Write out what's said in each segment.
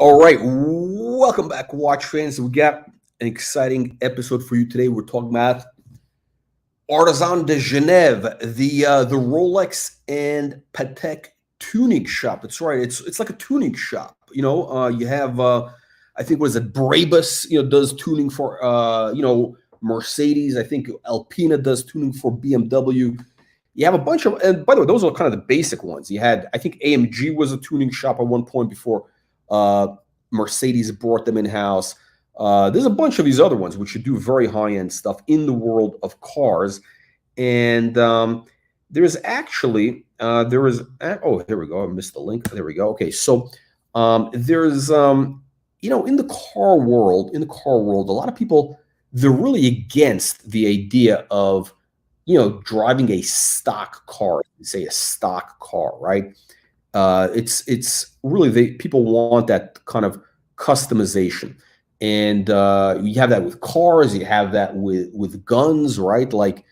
All right, welcome back, watch fans. We got an exciting episode for you today. We're talking about Artisans de Geneve, the Rolex and Patek tuning shop. That's right. It's like a tuning shop. You have I think what is it, Brabus, does tuning for Mercedes. I think Alpina does tuning for BMW. You have a bunch of, and by the way, those are kind of the basic ones. You had, I think AMG was a tuning shop at one point before Mercedes brought them in-house. There's a bunch of these other ones which do very high-end stuff in the world of cars. And there's actually, oh, here we go. I missed the link. There we go. Okay, so there's, in the car world, a lot of people, they're really against the idea of, driving a stock car, say a stock car, right? It's really people want that kind of customization, and you have that with cars, you have that with guns, right? Like,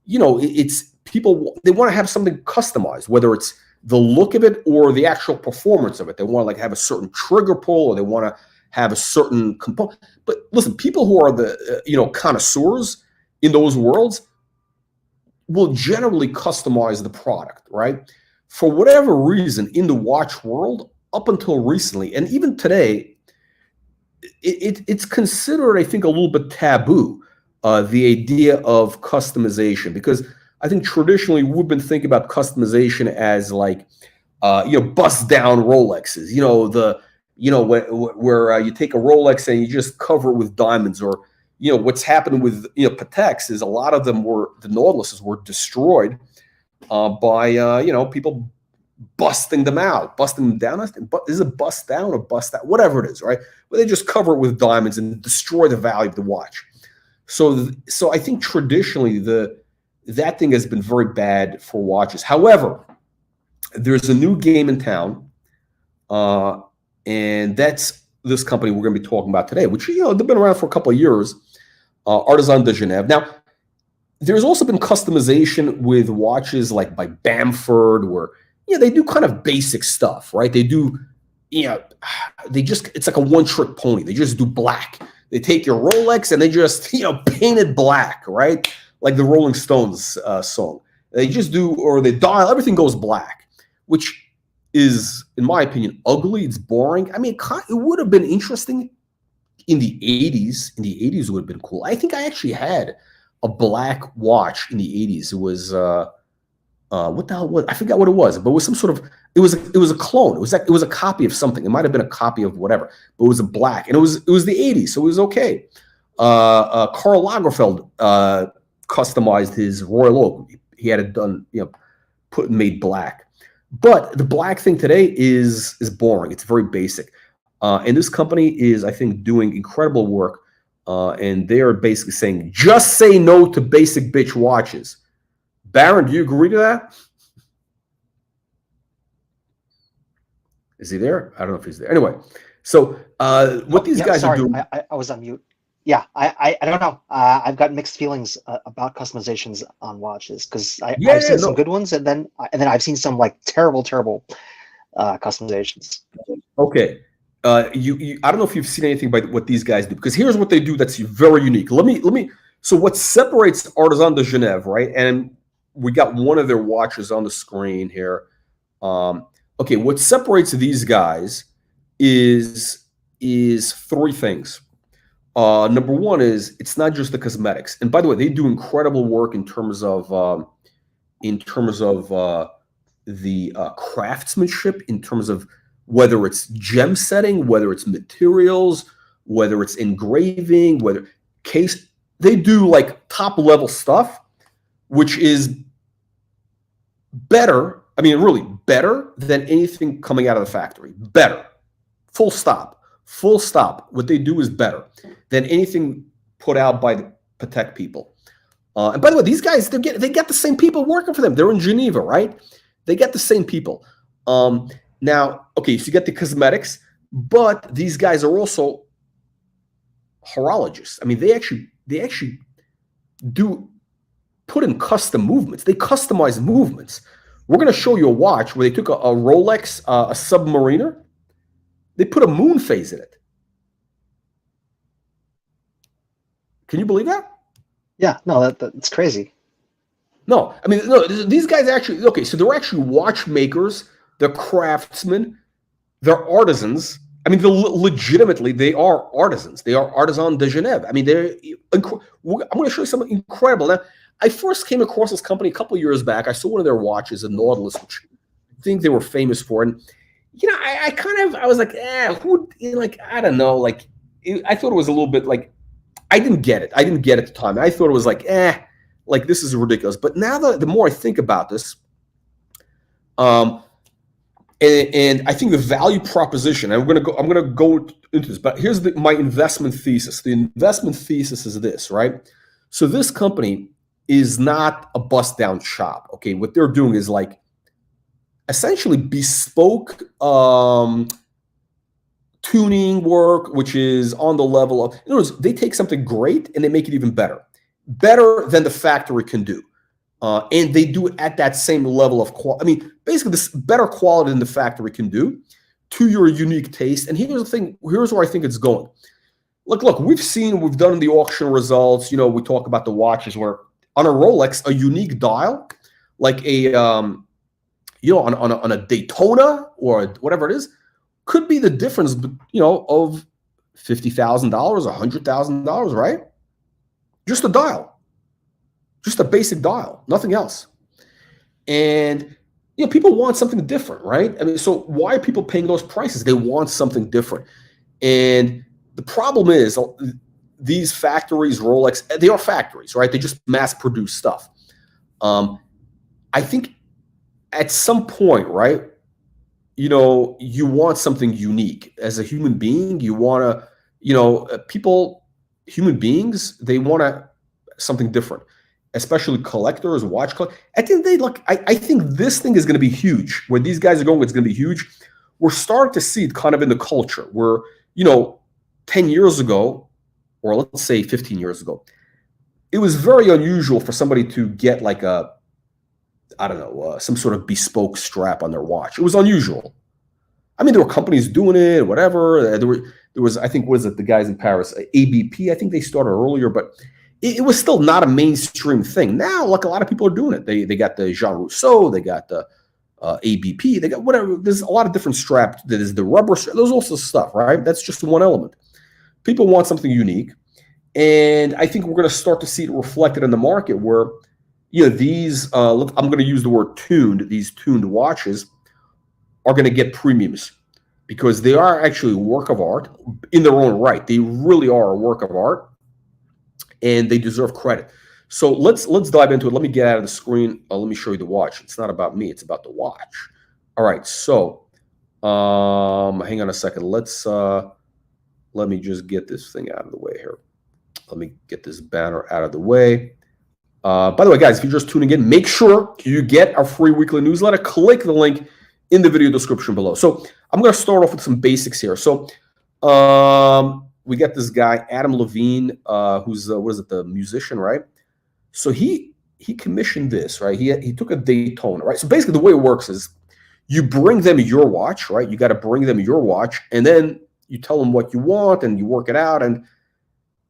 it's people, they want to have something customized, whether it's the look of it or the actual performance of it. They want to like have a certain trigger pull, or they want to have a certain component. But listen, people who are the connoisseurs in those worlds will generally customize the product, right? For whatever reason, in the watch world, up until recently, and even today, it's considered, I think, a little bit taboo, the idea of customization, because I think traditionally we've been thinking about customization as like, bust down Rolexes, where you take a Rolex and you just cover it with diamonds, or what's happened with Pateks is a lot of them the Nautiluses were destroyed by people busting them down. Is it bust down or bust out? Whatever it is, right? But they just cover it with diamonds and destroy the value of the watch. So I think traditionally that thing has been very bad for watches. However, there's a new game in town, and that's this company we're going to be talking about today, which they've been around for a couple of years. Artisans de Geneve. Now, there's also been customization with watches like by Bamford, where they do kind of basic stuff, right? They do, it's like a one-trick pony. They just do black. They take your Rolex and they just paint it black, right? Like the Rolling Stones song. They just do, or they dial, everything goes black, which is, in my opinion, ugly. It's boring. I mean, it would have been interesting in the 80s. In the 80s, it would have been cool. I think I actually had a black watch in the 80s. It was what the hell was, I forgot what it was, but it was some sort of, it was a clone. It was a copy of something. It might have been a copy of whatever, but it was a black, and it was the 80s, so it was okay. Karl Lagerfeld customized his Royal Oak. He had it done, made black. But the black thing today is boring. It's very basic. And this company is, I think, doing incredible work. And they are basically saying, just say no to basic bitch watches. Baron, do you agree to that? Is he there? I don't know if he's there. Anyway, so what these guys are doing. I was on mute. Yeah, I don't know. I've got mixed feelings about customizations on watches, because I've seen some good ones, and then I've seen some like terrible customizations. Okay. I don't know if you've seen anything by what these guys do, because here's what they do that's very unique. Let me. So what separates Artisans de Geneve, right? And we got one of their watches on the screen here. Okay, what separates these guys is three things. Number one is it's not just the cosmetics, and by the way, they do incredible work in terms of the craftsmanship, in terms of whether it's gem setting, whether it's materials, whether it's engraving, whether case, they do like top level stuff, which is better. I mean, really better than anything coming out of the factory. Better. Full stop. Full stop. What they do is better than anything put out by the Patek people. And by the way, these guys, they get the same people working for them. They're in Geneva, right? They get the same people. Now, okay, so you get the cosmetics, but these guys are also horologists. I mean, they actually do put in custom movements. They customize movements. We're going to show you a watch where they took a Rolex, a Submariner, They put a moon phase in it. Can you believe that? Yeah, no, that's crazy. No, I mean, no, these guys actually, okay, so they're actually watchmakers, they're craftsmen, they're artisans. I mean, legitimately, they are artisans. They are Artisans de Genève. I mean, I'm going to show you something incredible. Now, I first came across this company a couple of years back. I saw one of their watches, a Nautilus, which I think they were famous for. And, you know, I was like, who, like, I don't know. Like, I thought it was a little bit like, I didn't get it. I didn't get it at the time. I thought it was like, like this is ridiculous. But now the more I think about this, and I think the value proposition, I'm going to go into this, but here's my investment thesis. The investment thesis is this, right? So this company is not a bust down shop. Okay, what they're doing is like essentially bespoke tuning work, which is on the level of, in other words, they take something great and they make it even better than the factory can do. And they do it at that same level of quality. I mean, basically, this better quality than the factory can do to your unique taste. And here's the thing. Here's where I think it's going. Look, we've done the auction results. You know, we talk about the watches where on a Rolex, a unique dial, like a, you know, on a Daytona or whatever it is, could be the difference, you know, of $50,000, $100,000, right? Just a dial. Just a basic dial, nothing else. And you know, people want something different, right? I mean, so why are people paying those prices? They want something different. And the problem is these factories, Rolex, they are factories, right? They just mass produce stuff. I think at some point, right, you know, you want something unique. As a human being, you want to, you know, human beings, they want something different. Especially collectors, watch collectors. At the end of the day, look, I think this thing is going to be huge. Where these guys are going, it's going to be huge. We're starting to see it kind of in the culture where, you know, 10 years ago, or let's say 15 years ago, it was very unusual for somebody to get like a, I don't know, some sort of bespoke strap on their watch. It was unusual. I mean, there were companies doing it, whatever. There was, I think, was it the guys in Paris, ABP? I think they started earlier, but it was still not a mainstream thing. Now, like a lot of people are doing it. They got the Jean Rousseau, they got the ABP, they got whatever. There's a lot of different straps. There's the rubber strap. There's also stuff, right? That's just one element. People want something unique. And I think we're going to start to see it reflected in the market where, you know, these, I'm going to use the word tuned, these tuned watches are going to get premiums because they are actually a work of art in their own right. They really are a work of art. And they deserve credit. So let's dive into it. Let me get out of the screen. Let me show you the watch. It's not about me. It's about the watch. All right. So hang on a second. Let me just get this thing out of the way here. Let me get this banner out of the way. By the way, guys, if you're just tuning in, make sure you get our free weekly newsletter. Click the link in the video description below. So I'm going to start off with some basics here. So we got this guy, Adam Levine, who's, what is it, the musician, right? So he commissioned this, right? He took a Daytona, right? So basically the way it works is you bring them your watch, right? You got to bring them your watch, and then you tell them what you want, and you work it out. And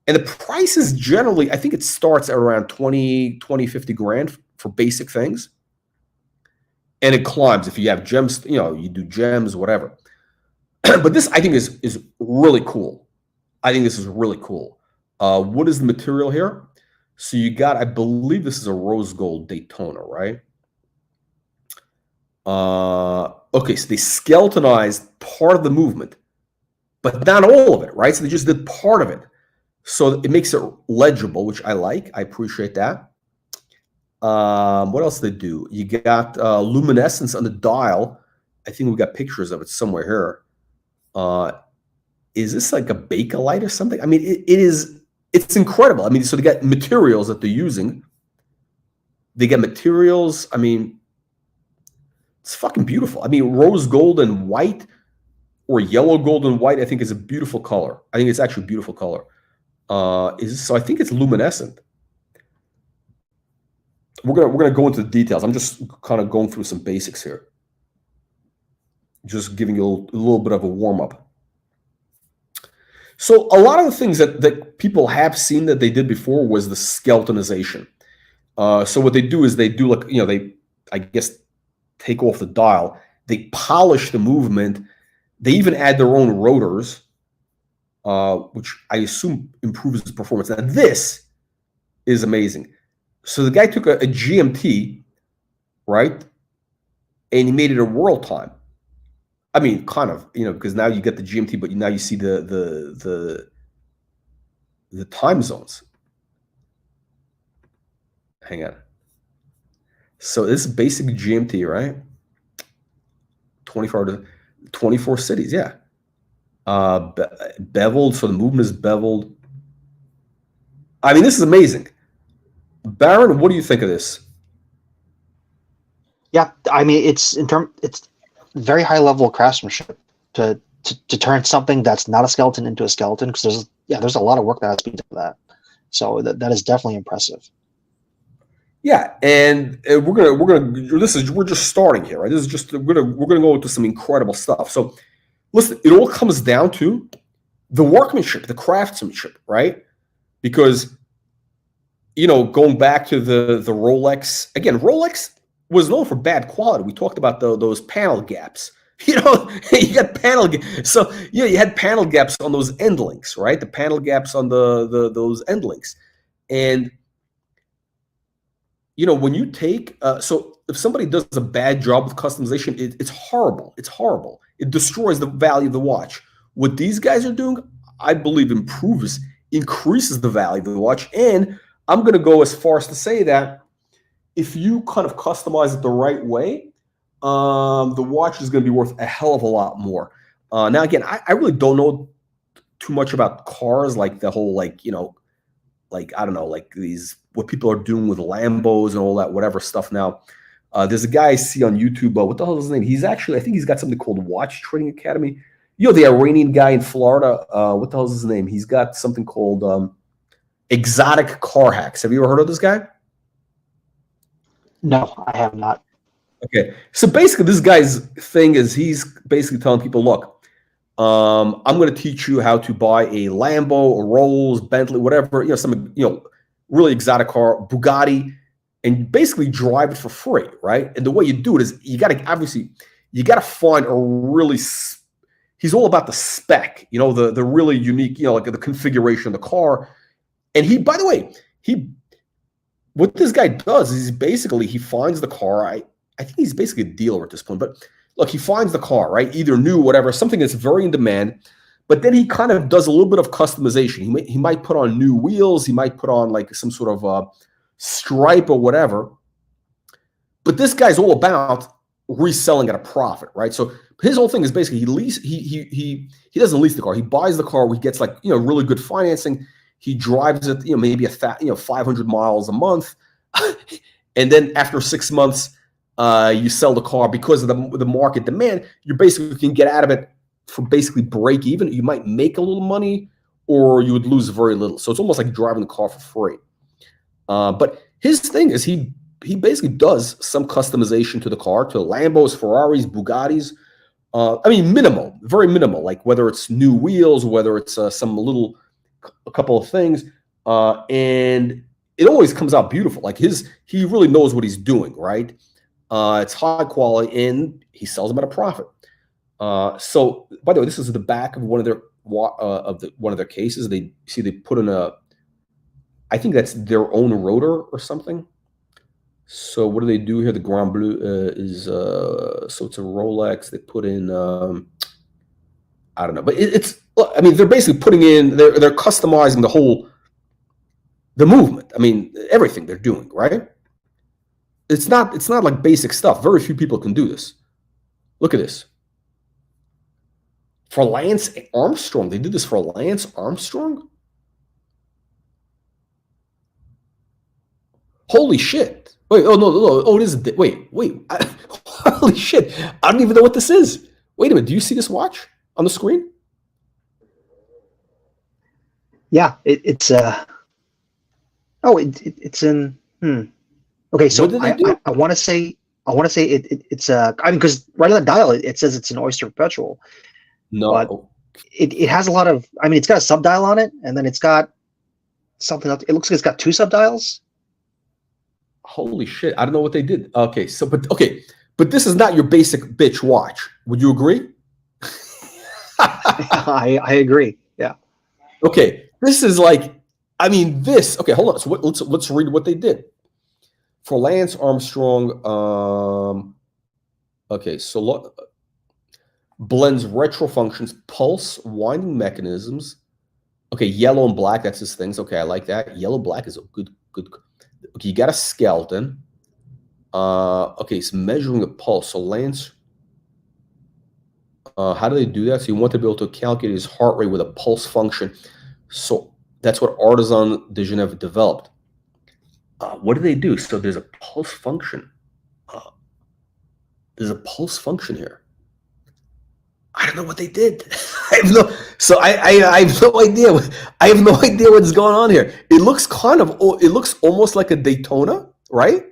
the price is generally, I think it starts at around 20, 50 grand for basic things. And it climbs if you have gems, you know, you do gems, whatever. But this, I think, is really cool. I think this is really cool. What is the material here? So you got, I believe this is a rose gold Daytona, right? Okay, so they skeletonized part of the movement, but not all of it, right? So they just did part of it. So it makes it legible, which I like. I appreciate that. What else did they do? You got luminescence on the dial. I think we got pictures of it somewhere here. Is this like a Bakelite or something? I mean, it's incredible. I mean, so they got materials that they're using. They get materials. I mean, it's fucking beautiful. I mean, rose gold and white or yellow gold and white, I think is a beautiful color. I think it's actually a beautiful color. So I think it's luminescent. We're gonna go into the details. I'm just kind of going through some basics here. Just giving you a little bit of a warm-up. So a lot of the things that people have seen that they did before was the skeletonization. So what they do is they do like, they, I guess, take off the dial. They polish the movement. They even add their own rotors, which I assume improves the performance. Now this is amazing. So the guy took a GMT, right, and he made it a world time. I mean, kind of, because now you get the GMT, but now you see the time zones. Hang on. So this is basic GMT, right? 24 cities, yeah. Beveled, so the movement is beveled. I mean, this is amazing. Baron, what do you think of this? Yeah, I mean, it's very high level of craftsmanship to turn something that's not a skeleton into a skeleton, because there's a lot of work that has to be done to that. So that is definitely impressive. Yeah, and we're just starting here, right? This is just we're gonna go into some incredible stuff. So listen, it all comes down to the workmanship, the craftsmanship, right? Because going back to the Rolex again, Rolex was known for bad quality. We talked about those panel gaps. You got panel so you had panel gaps on those end links, right? The panel gaps on those end links, and when you take so if somebody does a bad job with customization, it's horrible. It's horrible. It destroys the value of the watch. What these guys are doing, I believe, increases the value of the watch. And I'm going to go as far as to say that if you kind of customize it the right way, the watch is going to be worth a hell of a lot more. Now, again, I really don't know too much about cars, like the whole, I don't know, like what people are doing with Lambos and all that, whatever stuff now. There's a guy I see on YouTube. What the hell is his name? He's actually, I think he's got something called Watch Trading Academy. The Iranian guy in Florida. What the hell is his name? He's got something called Exotic Car Hacks. Have you ever heard of this guy? No, I have not. Okay. So basically, this guy's thing is he's basically telling people, look, I'm going to teach you how to buy a Lambo, a Rolls, Bentley, whatever, some, really exotic car, Bugatti, and basically drive it for free, right? And the way you do it is you got to find a really, he's all about the spec, the really unique, like the configuration of the car. And he, by the way, what this guy does is he finds the car. I think he's basically a dealer at this point, but look, he finds the car, right? Either new, whatever, something that's very in demand, but then he kind of does a little bit of customization. He might put on new wheels. He might put on like some sort of stripe or whatever. But this guy's all about reselling at a profit, right? So his whole thing is basically he doesn't lease the car. He buys the car. He gets really good financing. He drives it, maybe 500 miles a month, and then after 6 months, you sell the car because of the market demand. You basically can get out of it for basically break even. You might make a little money, or you would lose very little. So it's almost like driving the car for free. But his thing is he basically does some customization to the car, to Lambos, Ferraris, Bugattis. I mean, minimal, very minimal. Like whether it's new wheels, whether it's a couple of things, and it always comes out beautiful. Like he really knows what he's doing, right? It's high quality, and he sells them at a profit. So, by the way, this is the back of one of their cases. They put in I think that's their own rotor or something. So what do they do here? The Grand Bleu is so it's a Rolex. They put in I don't know, but I mean, they're basically putting in they're customizing the movement. I mean, everything they're doing, right? It's not like basic stuff. Very few people can do this. Look at this. For Lance Armstrong, they did this for Lance Armstrong. Holy shit! Wait, oh no, oh, it is. Wait. Holy shit! I don't even know what this is. Wait a minute. Do you see this watch on the screen? Yeah, it's it's in. Okay, so I want to say it's I mean, because right on the dial it says it's an Oyster Perpetual. No, It has a lot of, I mean, it's got a subdial on it, and then it's got something else. It looks like it's got 2 subdials. Holy shit! I don't know what they did. Okay, so but this is not your basic bitch watch. Would you agree? I agree. Yeah. Okay, this is like, I mean, this. Okay, hold on. So let's read what they did for Lance Armstrong. Okay, so blends retro functions, pulse, winding mechanisms. Okay, yellow and black. That's his things. Okay, I like that. Yellow black is a good. Okay, you got a skeleton. Okay, it's measuring the pulse. So Lance, how do they do that? So you want to be able to calculate his heart rate with a pulse function. So that's what Artisans de Geneve developed. What do they do? So there's a pulse function. There's a pulse function here. I don't know what they did. I have no. So I have no idea. I have no idea what's going on here. It looks kind of. It looks almost like a Daytona, right?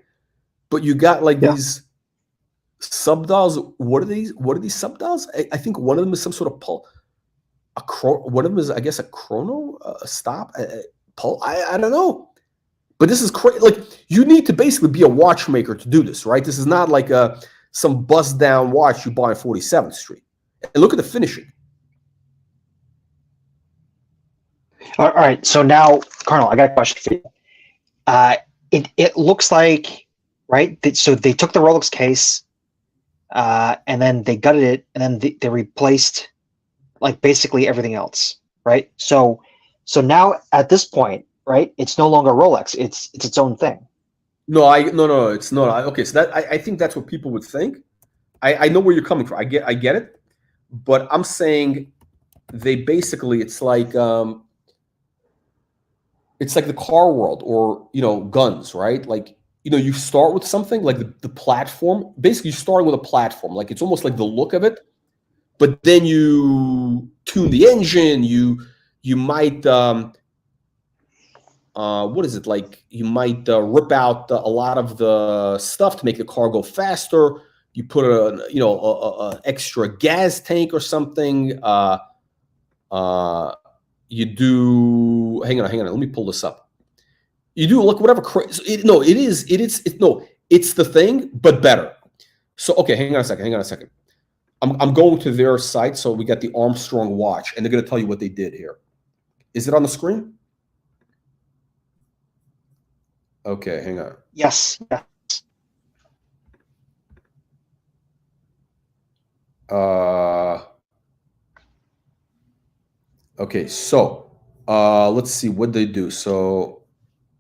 But you got like these subdials. What are these? What are these subdials? I think one of them is some sort of pulse. One of them is, I guess, a chrono, a stop, pulse. I don't know. But this is crazy. Like, you need to basically be a watchmaker to do this, right? This is not like some bust down watch you buy on 47th Street. And look at the finishing. All right. So now, Colonel, I got a question for you. It looks like, right? So they took the Rolex case, and then they gutted it, and then they replaced, like, basically everything else, right? So now at this point, right, it's no longer Rolex. It's its own thing. No, it's not. Okay, so that I think that's what people would think. I know where you're coming from. I get it, but I'm saying they basically, it's like the car world, or guns, right? Like, you start with something like the platform. Basically, you start with a platform. Like, it's almost like the look of it, but then you tune the engine. You might what is it, like, you might rip out a lot of the stuff to make the car go faster. You put a extra gas tank or something. You do. Hang on. Let me pull this up. You do like whatever. It's the thing, but better. So okay, hang on a second. I'm going to their site. So we got the Armstrong watch, and they're going to tell you what they did here. Is it on the screen? Okay, hang on. Yes. Okay, so let's see what they do. So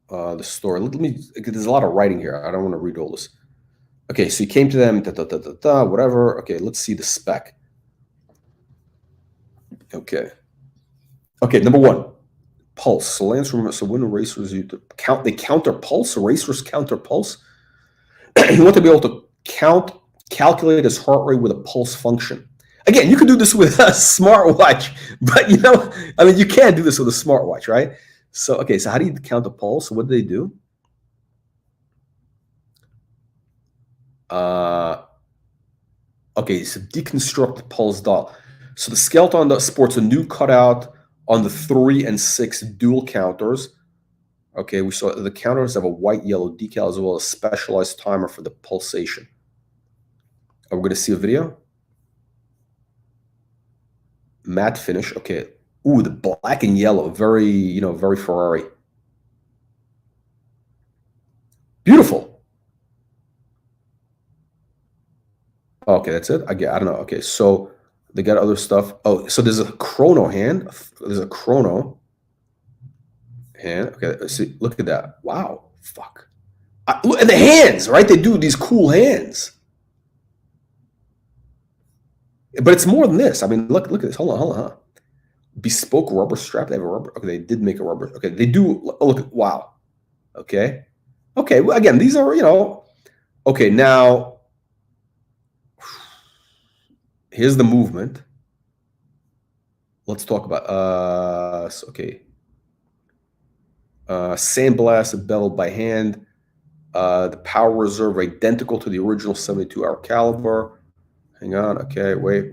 the story. Let me. There's a lot of writing here. I don't want to read all this. Okay, so you came to them. Whatever. Okay, let's see the spec. Okay. Number one, pulse. So Lance, so when racers they counter pulse. So racers counter pulse. You want to be able to calculate his heart rate with a pulse function. Again, you can do this with a smartwatch, but you can't do this with a smartwatch, right? So, okay, so how do you count the pulse? What do they do? Okay, so deconstruct the pulse dial. So the skeleton sports a new cutout on the 3 and 6 dual counters. Okay, we saw the counters have a white-yellow decal as well as a specialized timer for the pulsation. Are we going to see a video? Matte finish. Okay. Ooh, the black and yellow. Very, very Ferrari. Beautiful. Okay, that's it. I don't know. Okay, so they got other stuff. Oh, so there's a chrono hand. There's a chrono hand. Okay, see, look at that. Wow. Fuck. Look at the hands, right? They do these cool hands. But it's more than this. I mean, look at this. Hold on. Bespoke rubber strap. They have a rubber. Okay, they did make a rubber. Okay, they do. Oh, look. Wow. Okay. Well, again, these are, Okay, now here's the movement. Let's talk about. Okay. Sandblasted, beveled by hand. The power reserve identical to the original 72-hour caliber. Hang on. Okay, wait.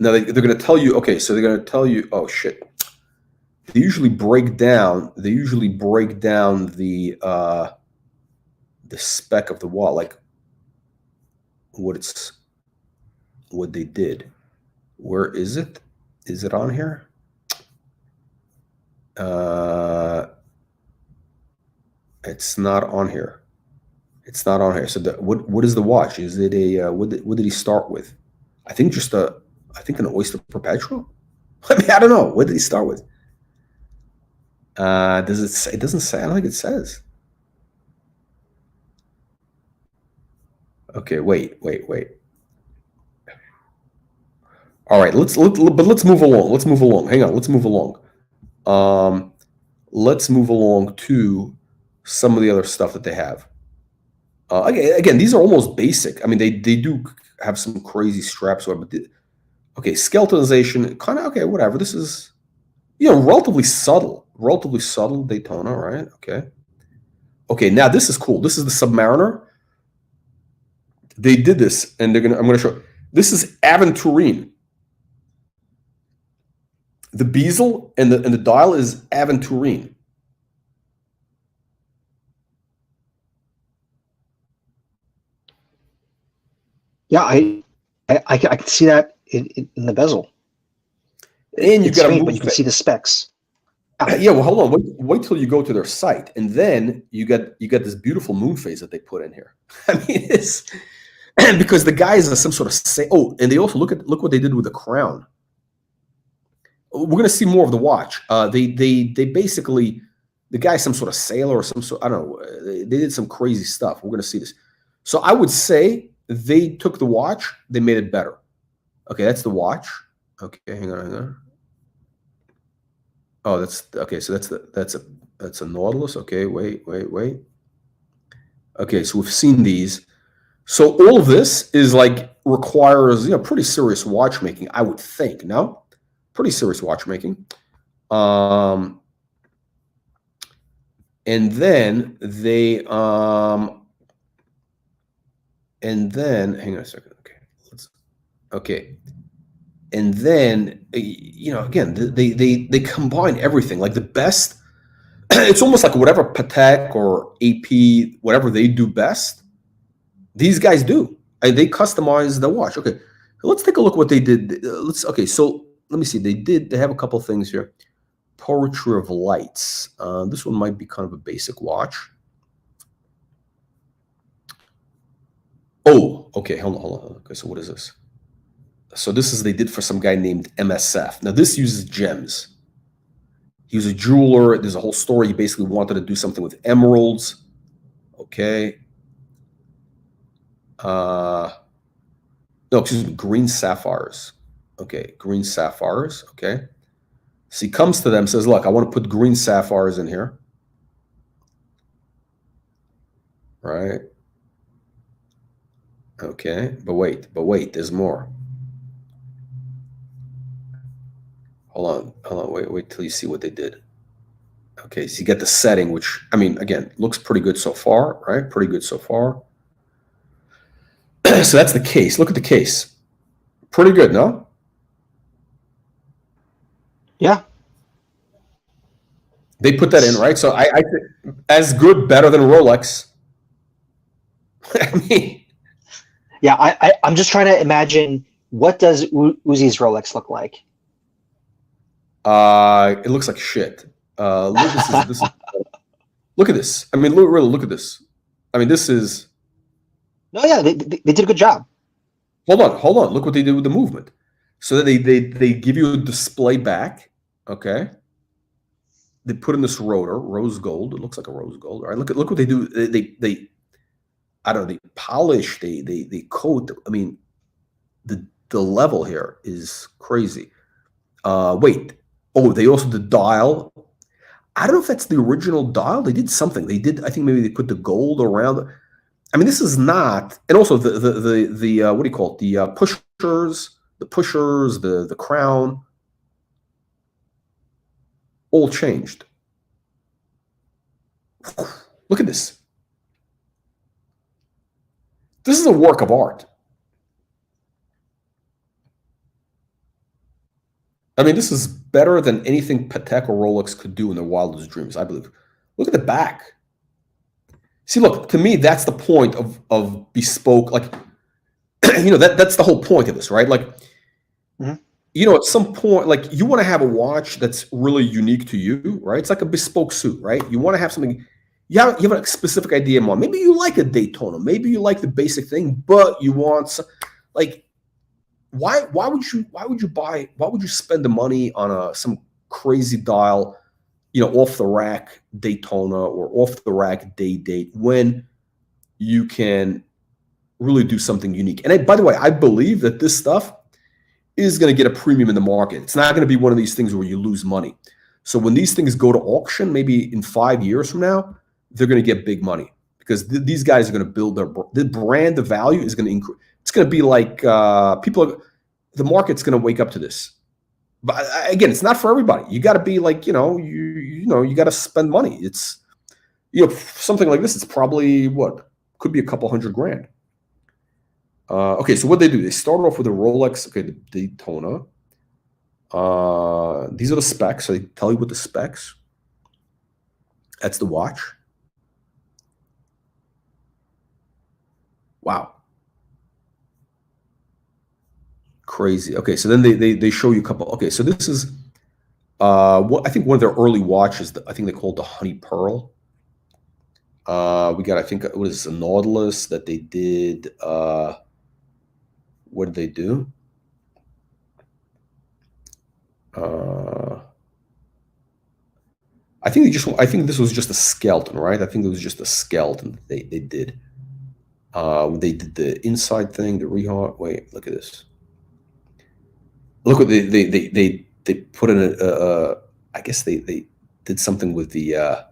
Now they're going to tell you. Okay, so they're going to tell you. Oh shit! They usually break down. They usually break down the spec of the watch, like what they did. Where is it? Is it on here? It's not on here. It's not on here. So what is the watch? Is it a what did he start with? I think just an Oyster Perpetual. I mean, I don't know. What did he start with? Does it say? It doesn't say. I don't think it says. Okay, wait. All right, let's move along. Let's move along. Hang on, let's move along. Let's move along to some of the other stuff that they have. Again, these are almost basic. I mean, they do have some crazy straps, but okay, skeletonization, kind of okay, whatever. This is relatively subtle Daytona, right? Okay. Now this is cool. This is the Submariner. They did this, and I'm gonna show. This is Aventurine. The bezel and the dial is Aventurine. Yeah, I can see that in the bezel. And you got to move, but you can see the specs. Yeah, well, hold on. Wait till you go to their site, and then you got this beautiful moon phase that they put in here. I mean, it's because the guys are some sort of and they also look what they did with the crown. We're going to see more of the watch. They basically, the guy's some sort of sailor or some sort. I don't know. They did some crazy stuff. We're going to see this. So I would say they took the watch, they made it better. Okay, that's the watch. Okay, hang on. Oh, that's okay. So that's a Nautilus. Okay, wait. Okay, so we've seen these. So all of this is like requires pretty serious watchmaking, I would think. No, pretty serious watchmaking. And then they hang on a second. Okay. And then again, they combine everything, like the best. It's almost like whatever Patek or AP, whatever they do best, these guys do. And they customize the watch. Okay, let's take a look what they did. So let me see. They have a couple things here. Poetry of Lights. This one might be kind of a basic watch. Oh, okay. Hold on. Okay, so what is this? So this is they did for some guy named MSF. Now this uses gems. He was a jeweler. There's a whole story. He basically wanted to do something with emeralds. Okay. No, excuse me, green sapphires. Okay, green sapphires. Okay. So he comes to them, says, look, I want to put green sapphires in here. Right. Okay, but wait, there's more. Hold on, wait till you see what they did. Okay, so you get the setting, which, I mean, again, looks pretty good so far, right? Pretty good so far. So that's the case. Look at the case. Pretty good, no? Yeah. They put that in, right? So I think as good, better than Rolex. I mean, yeah, I'm just trying to imagine, what does Uzi's Rolex look like? It looks like shit. This is look at this. I mean, really look at this. I mean, this is. No, yeah, they did a good job. Hold on. Look what they did with the movement. So they give you a display back. Okay. They put in this rotor, rose gold. It looks like a rose gold. All right. Look what they do. They I don't know. They polish. They coat. I mean, the level here is crazy. Wait. Oh, they also did dial. I don't know if that's the original dial. They did something. They did. I think maybe they put the gold around. I mean, this is not. And also the what do you call it? The pushers, the crown, all changed. Look at this. This is a work of art. I mean, this is better than anything Patek or Rolex could do in their wildest dreams, I believe. Look at the back. See, look, to me, that's the point of bespoke, like, that's the whole point of this, right? Like, Mhm. at some point, like, you want to have a watch that's really unique to you, right? It's like a bespoke suit, right? You want to have something, you have a specific idea in mind. Maybe you like a Daytona, maybe you like the basic thing, but you want, like, why would you spend the money on some crazy dial, off the rack Daytona or off the rack date when you can really do something unique? And by the way, I believe that this stuff is going to get a premium in the market. It's not going to be one of these things where you lose money. So when these things go to auction, maybe in 5 years from now, they're going to get big money because these guys are going to build the brand. The value is going to increase. It's going to be like the market's going to wake up to this. But again, it's not for everybody. You got to be like, you got to spend money. It's, something like this, it's probably could be a couple $100,000. Okay, so what they do, they start off with a Rolex, okay, the Daytona. These are the specs, so they tell you what the specs. That's the watch. Wow. Crazy. Okay, so then they show you a couple. Okay, so this is I think one of their early watches, I think they called the Honey Pearl. We got, I think it was a Nautilus that they did. What did they do? I think this was just a skeleton, right? I think it was just a skeleton they did. They did the inside thing, the reheart. Wait, look at this. Look what they put in I guess they did something with the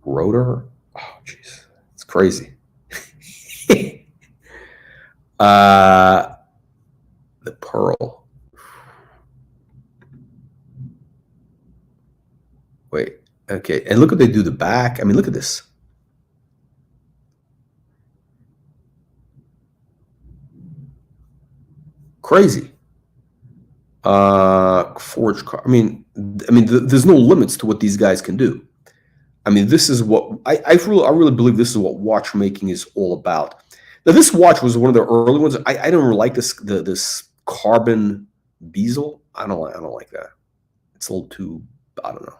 rotor. Oh, jeez, it's crazy. The pearl. Wait, okay, and look what they do the back. I mean, look at this. Crazy. Forged car. I mean, there's no limits to what these guys can do. I mean, this is what I really believe this is what watchmaking is all about. Now, this watch was one of the early ones. I don't really like this carbon bezel. I don't like that. It's a little too, I don't know.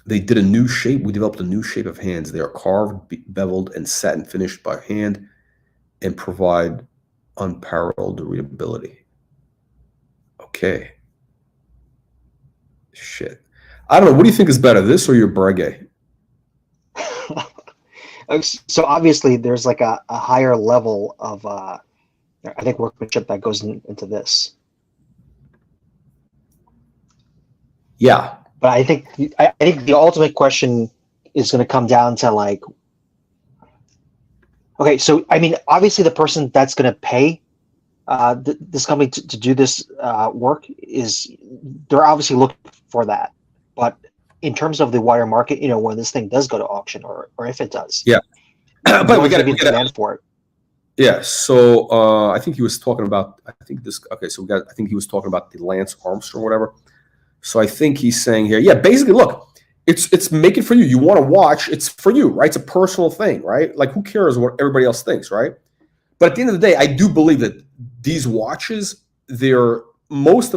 They did a new shape. We developed a new shape of hands. They are carved, beveled, and satin finished by hand, and provide unparalleled readability. Okay. Shit. I don't know. What do you think is better, this or your Breguet? So obviously there's like a higher level of I think workmanship that goes into this. Yeah. But I think the ultimate question is going to come down to like, okay, so I mean, obviously the person that's going to pay this company to do this work they're obviously looking for that. But in terms of the wider market, when this thing does go to auction, or if it does, yeah, but we got to be demand for it. Yeah. So I think he was talking about. I think he was talking about the Lance Armstrong, or whatever. So I think he's saying here, yeah, basically, look, it's make it for you. You want to watch, it's for you, right? It's a personal thing, right? Like, who cares what everybody else thinks, right? But at the end of the day, I do believe that these watches, almost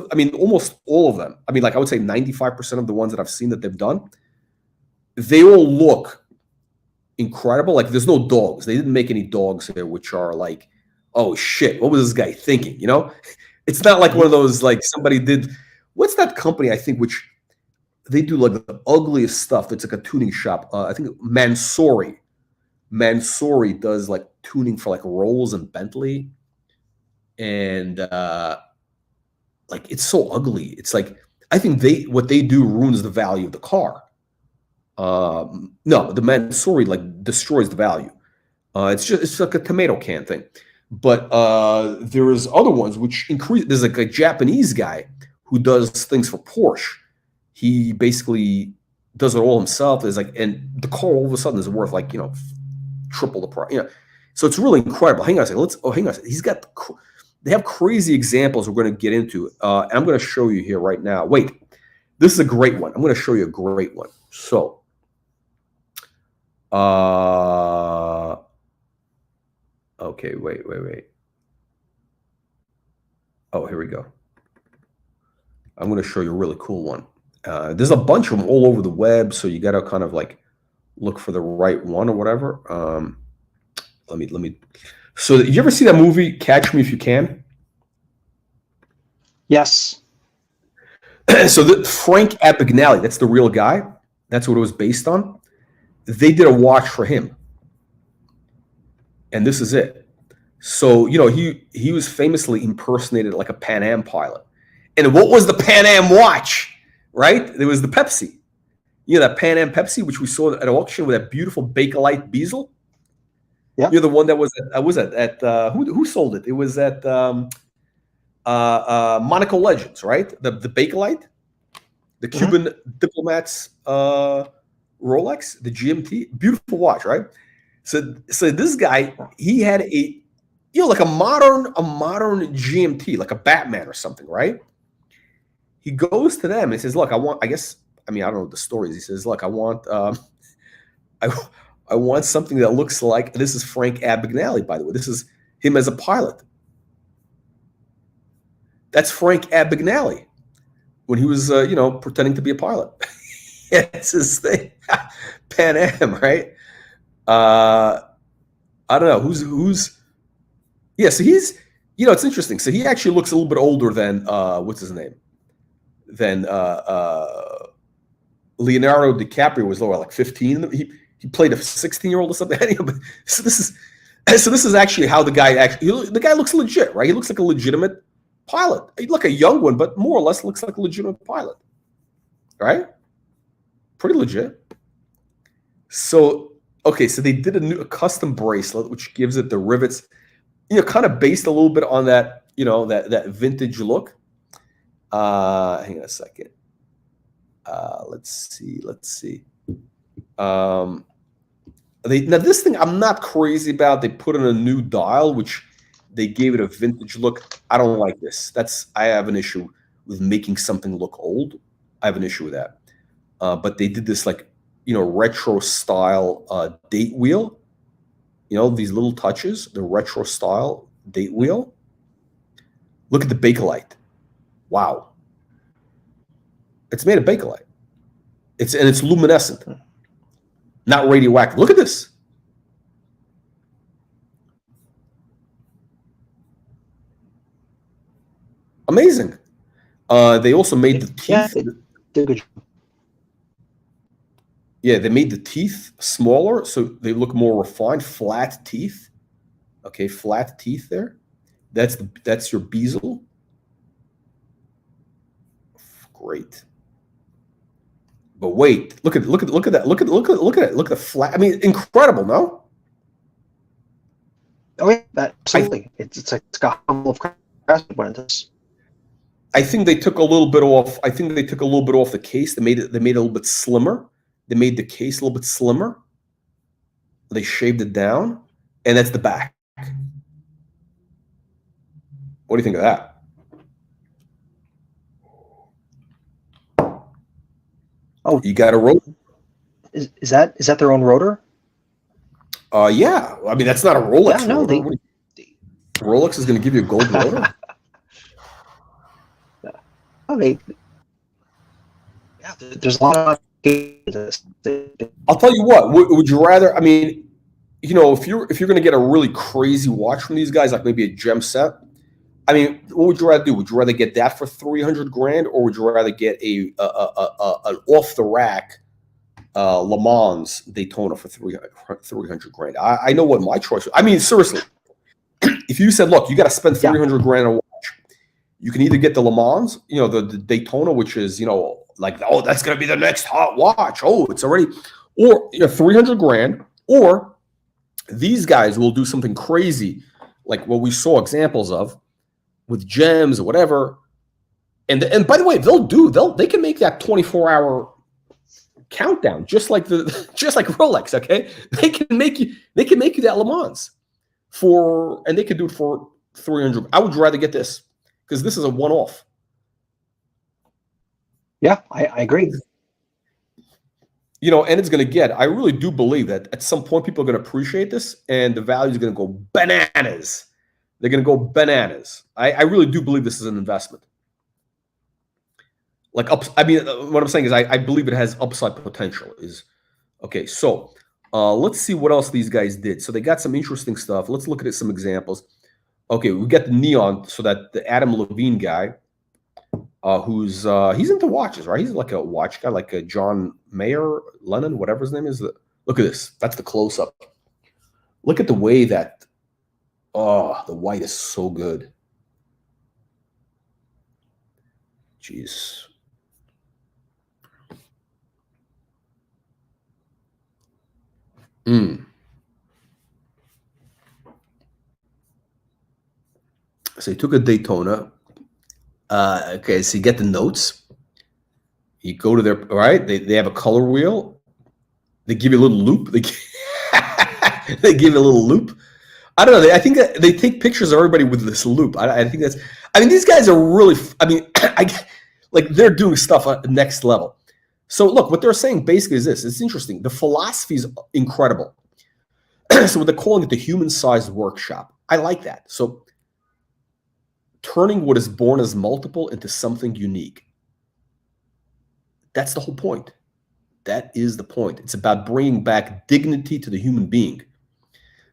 all of them. I mean, like, I would say 95% of the ones that I've seen that they've done, they all look incredible. Like, there's no dogs. They didn't make any dogs here, which are like, oh shit, what was this guy thinking? It's not like one of those, like, somebody did. What's that company, I think, which they do like the ugliest stuff? It's like a tuning shop. I think Mansory. Mansory does like tuning for like Rolls and Bentley. And like, it's so ugly. It's like, I think what they do ruins the value of the car. No, the Mansory like destroys the value. It's like a tomato can thing. But there is other ones which increase. There's like a Japanese guy who does things for Porsche. He basically does it all himself. There's like, and the car all of a sudden is worth like, triple the price. So it's really incredible. Hang on a second. Hang on a second. He's got They have crazy examples we're going to get into. And I'm going to show you here right now. Wait, this is a great one. I'm going to show you a great one. So, okay, wait. Oh, here we go. I'm going to show you a really cool one. There's a bunch of them all over the web, so you got to kind of like look for the right one or whatever. Let me. So, did you ever see that movie Catch Me If You Can? Yes. So Frank Abagnale, that's the real guy. That's what it was based on. They did a watch for him, and this is it. So he was famously impersonated like a Pan Am pilot. And what was the Pan Am watch? Right? There was the Pepsi. That Pan Am Pepsi, which we saw at auction with that beautiful Bakelite bezel. Yeah. You're the one that was at who sold it? It was at Monaco Legends, right? The Bakelite, the Cuban diplomats Rolex, the GMT, beautiful watch, right? So this guy, he had a like a modern GMT, like a Batman or something, right? He goes to them and says, "Look, I don't know the stories." He says, "Look, I want I want something that looks like," this is Frank Abagnale, by the way. This is him as a pilot. That's Frank Abagnale when he was, pretending to be a pilot. It's his thing, Pan Am, right? I don't know who's. Yeah, so he's, it's interesting. So he actually looks a little bit older than what's his name? Than Leonardo DiCaprio was lower, like 15. He played a 16-year-old or something. So this is actually how the guy looks legit, right? He looks like a legitimate pilot. He look a young one, but more or less looks like a legitimate pilot, right? Pretty legit. So so they did a custom bracelet, which gives it the rivets, kind of based a little bit on that, that vintage look. Hang on a second. Let's see. Now this thing I'm not crazy about. They put in a new dial, which they gave it a vintage look. I don't like this. I have an issue with making something look old. I have an issue with that. But they did this like, retro style date wheel. These little touches, the retro style date wheel. Look at the Bakelite. Wow. It's made of Bakelite. It's luminescent, not radioactive. Look at this. Amazing. They also made the teeth. Yeah, they made the teeth smaller, so they look more refined. Flat teeth. Okay, flat teeth there. That's your bezel. Great. But wait, look at that. Look at it. Look at the flat. I mean, incredible, no? Oh yeah, absolutely. It's got a humble of craftsmanship. I think they took a little bit off. I think they took a little bit off the case. They made it a little bit slimmer. They made the case a little bit slimmer. They shaved it down, and that's the back. What do you think of that? Oh, you got a rotor. Is that their own rotor? Yeah. I mean, that's not a Rolex. Yeah, no, rotor. Rolex is going to give you a gold rotor. Okay. Yeah, there's a lot of. I'll tell you what. Would you rather? I mean, if you're going to get a really crazy watch from these guys, like maybe a gem set. I mean, what would you rather do? Would you rather get that for $300,000, or would you rather get an off the rack Le Mans Daytona for $300,000? I know what my choice was. I mean, seriously, if you said, look, you got to spend $300,000 on a watch, you can either get the Le Mans, the Daytona, which is like, oh, that's going to be the next hot watch. Oh, it's already, or $300,000, or these guys will do something crazy, like what we saw examples of with gems or whatever. And by the way, they can make that 24-hour countdown just like Rolex. Okay, they can make you that Le Mans and they can do it for 300. I would rather get this because this is a one-off. Yeah, I agree. You know, and it's going to get, I really do believe that at some point people are going to appreciate this and the value is going to go bananas. They're going to go bananas. I really do believe this is an investment. Like, I mean, what I'm saying is I believe it has upside potential. Okay, so let's see what else these guys did. So they got some interesting stuff. Let's look at some examples. Okay, we got the neon, so that the Adam Levine guy, who's he's into watches, right? He's like a watch guy, like a John Mayer, Lennon, whatever his name is. Look at this. That's the close-up. Look at the way that, oh, the white is so good. Jeez. So he took a Daytona. Okay, so you get the notes. You go to their, right? They have a color wheel. They give you a little loop. They give you a little loop. I don't know. I think that they take pictures of everybody with this loop. I think that's. I mean, these guys are really. I mean, like they're doing stuff at the next level. So look, what they're saying basically is this. It's interesting. The philosophy is incredible. So they're calling it the human-sized workshop. I like that. So turning what is born as multiple into something unique. That's the whole point. That is the point. It's about bringing back dignity to the human being.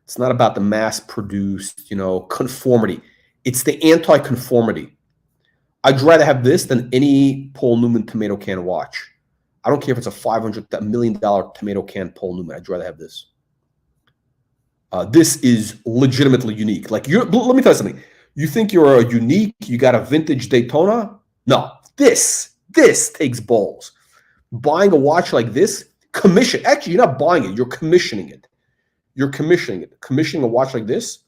It's not about the mass-produced, conformity. It's the anti-conformity. I'd rather have this than any Paul Newman tomato can watch. I don't care if it's a $500 million tomato can Paul Newman. I'd rather have this. This is legitimately unique. Like, let me tell you something. You think you're a unique, you got a vintage Daytona? No, this takes balls. Buying a watch like this, actually, you're not buying it, you're commissioning it. You're commissioning it. Commissioning a watch like this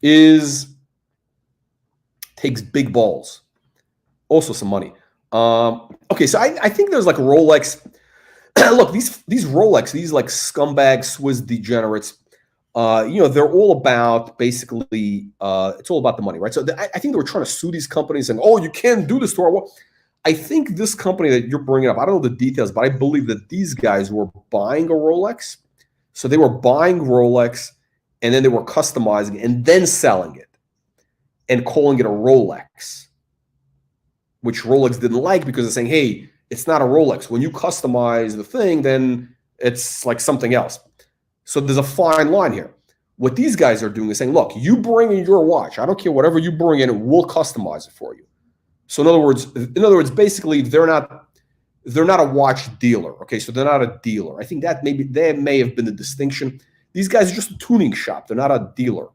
takes big balls. Also some money. Okay, so I think there's like Rolex. Look, these Rolex, these like scumbag Swiss degenerates, they're all about basically, it's all about the money, right? So I think they were trying to sue these companies and, oh, you can't do this to our watch. I think this company that you're bringing up, I don't know the details, but I believe that these guys were buying a Rolex. So they were buying Rolex and then they were customizing it and then selling it and calling it a Rolex, which Rolex didn't like because they're saying, hey, it's not a Rolex. When you customize the thing, then it's like something else. So there's a fine line here. What these guys are doing is saying, look, you bring in your watch. I don't care whatever you bring in, we'll customize it for you. So in other words, basically, they're not a watch dealer. Okay, so they're not a dealer. I think that may have been the distinction. These guys are just a tuning shop. They're not a dealer.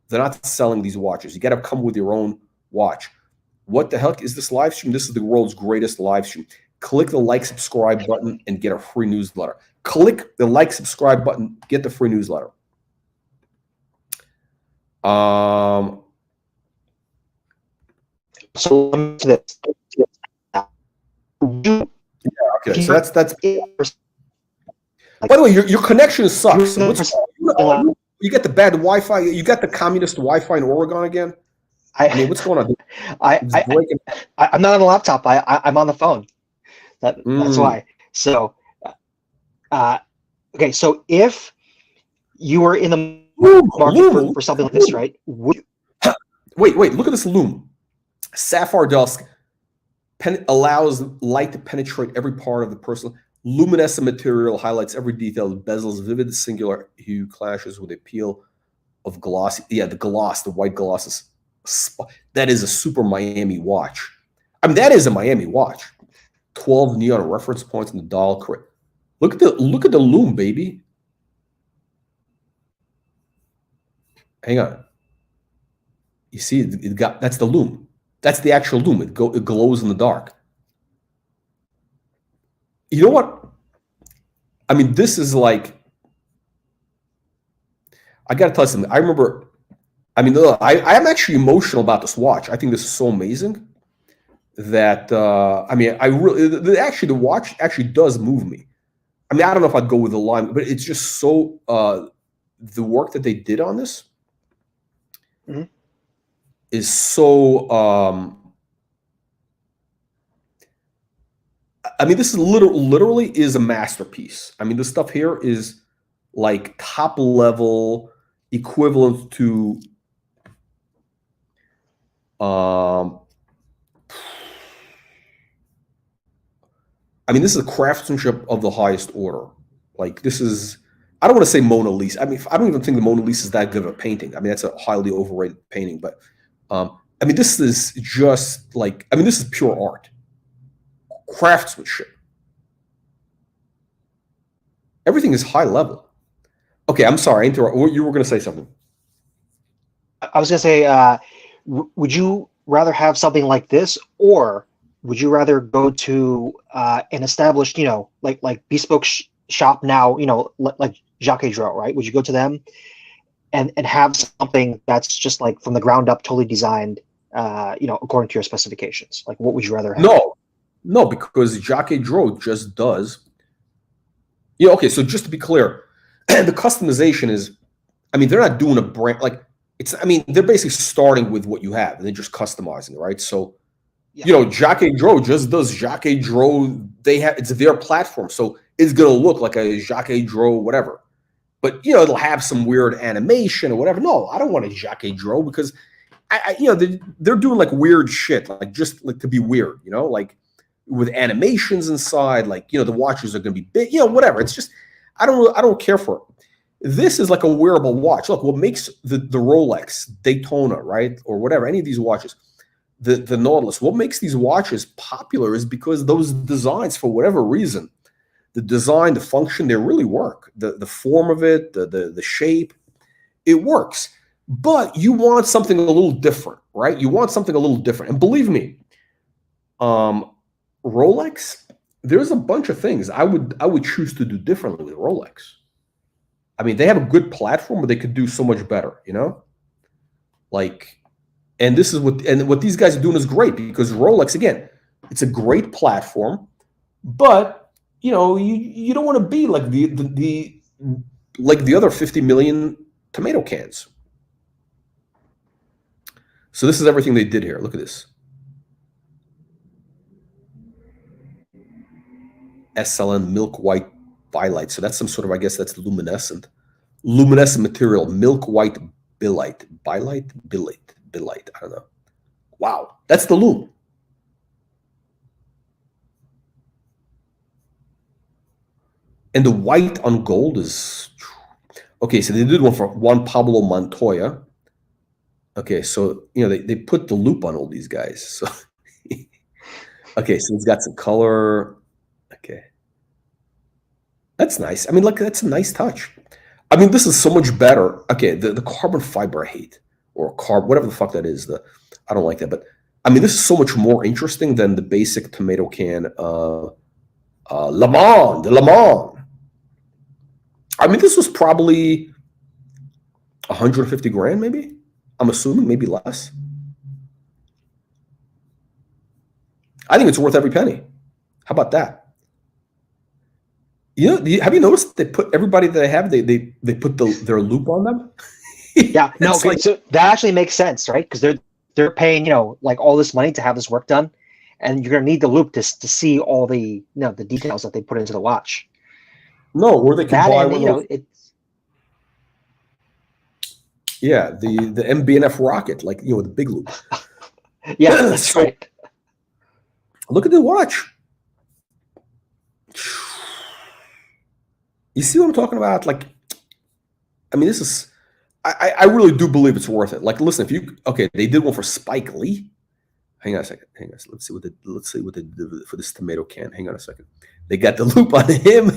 They're not selling these watches. You got to come with your own watch. What the heck is this live stream? This is the world's greatest live stream. Click the like, subscribe button and get a free newsletter. Click the like, subscribe button, get the free newsletter. So okay, so that's. By the way, your connection sucks. So you get the bad Wi-Fi. You got the communist Wi-Fi in Oregon again. I mean, what's going on? I'm not on the laptop. I'm on the phone. That's why. So, okay. So if you were in the market for something like this, right? Wait. Look at this loom. Sapphire dusk allows light to penetrate every part of the person. Luminescent material highlights every detail. The bezel's vivid singular hue clashes with the appeal of gloss. Yeah, the white gloss is. That is a super Miami watch. I mean, that is a Miami watch. 12 neon reference points in the dial. Look at the loom, baby. Hang on. You see, that's the loom. That's the actual loom. It glows in the dark. You know what? I mean, this is like. I got to tell you something. I remember. I mean, I am actually emotional about this watch. I think this is so amazing that I mean, the watch actually does move me. I mean, I don't know if I'd go with the line, but it's just so the work that they did on this. Mm-hmm. is so. I mean, this is literally is a masterpiece. I mean, this stuff here is like top level, equivalent to. I mean, this is a craftsmanship of the highest order. Like, this is, I don't want to say Mona Lisa. I mean, I don't even think the Mona Lisa is that good of a painting. I mean, that's a highly overrated painting. But, I mean, this is just like, I mean, this is pure art. Craftsmanship. Everything is high level. Okay, I'm sorry. You were going to say something. I was going to say, would you rather have something like this, or would you rather go to an established, like bespoke shop now, like Jacques Drault, right? Would you go to them and have something that's just like from the ground up, totally designed, according to your specifications? Like, what would you rather have? No, because Jacques Drault just does. Okay, so just to be clear, the customization is, I mean, they're not doing a brand, like, I mean, they're basically starting with what you have, and they're just customizing, right? So, yeah. Jacques Drault just does Jacques Drault. It's their platform, so it's gonna look like a Jacques Drault whatever. But it'll have some weird animation or whatever. No, I don't want a Jacques Drault because they're doing like weird shit, like just like to be weird, like with animations inside, like the watches are gonna be big, whatever. It's just I don't care for it. This is like a wearable watch. Look, what makes the Rolex, Daytona, right, or whatever, any of these watches, the Nautilus, what makes these watches popular is because those designs, for whatever reason, the design, the function, they really work. The form of it, the shape, it works. But you want something a little different, right? You want something a little different. And believe me, Rolex, there's a bunch of things I would choose to do differently with Rolex. I mean, they have a good platform, but they could do so much better, Like, and this is what these guys are doing is great, because Rolex, again, it's a great platform, but you don't want to be like the other 50 million tomato cans. So this is everything they did here. Look at this. SLN milk white bilite. So that's some sort of, I guess that's luminescent material, milk white bilite. I don't know. Wow, that's the lume. And the white on gold is okay. So they did one for Juan Pablo Montoya. Okay, so they put the loop on all these guys. So okay, so it's got some color. Okay, that's nice. I mean, look, that's a nice touch. I mean, this is so much better. Okay, the carbon fiber I hate, or whatever the fuck that is. I don't like that. But I mean, this is so much more interesting than the basic tomato can Le Mans. I mean, this was probably 150 grand, maybe. I'm assuming, maybe less. I think it's worth every penny. How about that? Have you noticed they put everybody that they have, they put their loop on them? Yeah, no, okay. So that actually makes sense, right? Because they're paying, like all this money to have this work done, and you're gonna need the loop to see all the the details that they put into the watch. No, or they can buy one. It's yeah, the MBNF rocket, like with the big loop. Yeah, that's right. Look at the watch. You see what I'm talking about? Like, I mean, this is. I really do believe it's worth it. Like, listen, they did one for Spike Lee. Hang on a second. Let's see what they did for this tomato can. Hang on a second. They got the loop on him.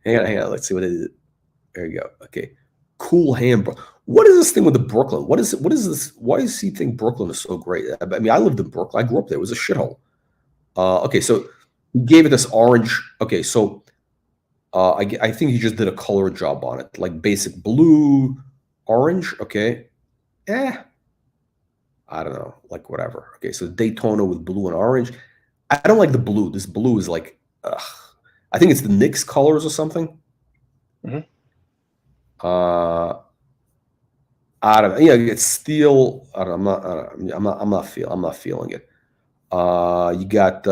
Hang on. Let's see what they did. There you go. Okay. Cool hand, bro. What is this thing with the Brooklyn? What is this? Why does he think Brooklyn is so great? I mean, I lived in Brooklyn. I grew up there. It was a shithole. Okay, so he gave it this orange. Okay, so I think he just did a color job on it, like basic blue, orange. Okay, I don't know, like whatever. Okay, so Daytona with blue and orange. I don't like the blue. This blue is like, I think it's the Knicks colors or something. Mm-hmm. I don't know. Yeah, it's steel. I don't know, I'm not feeling it. You got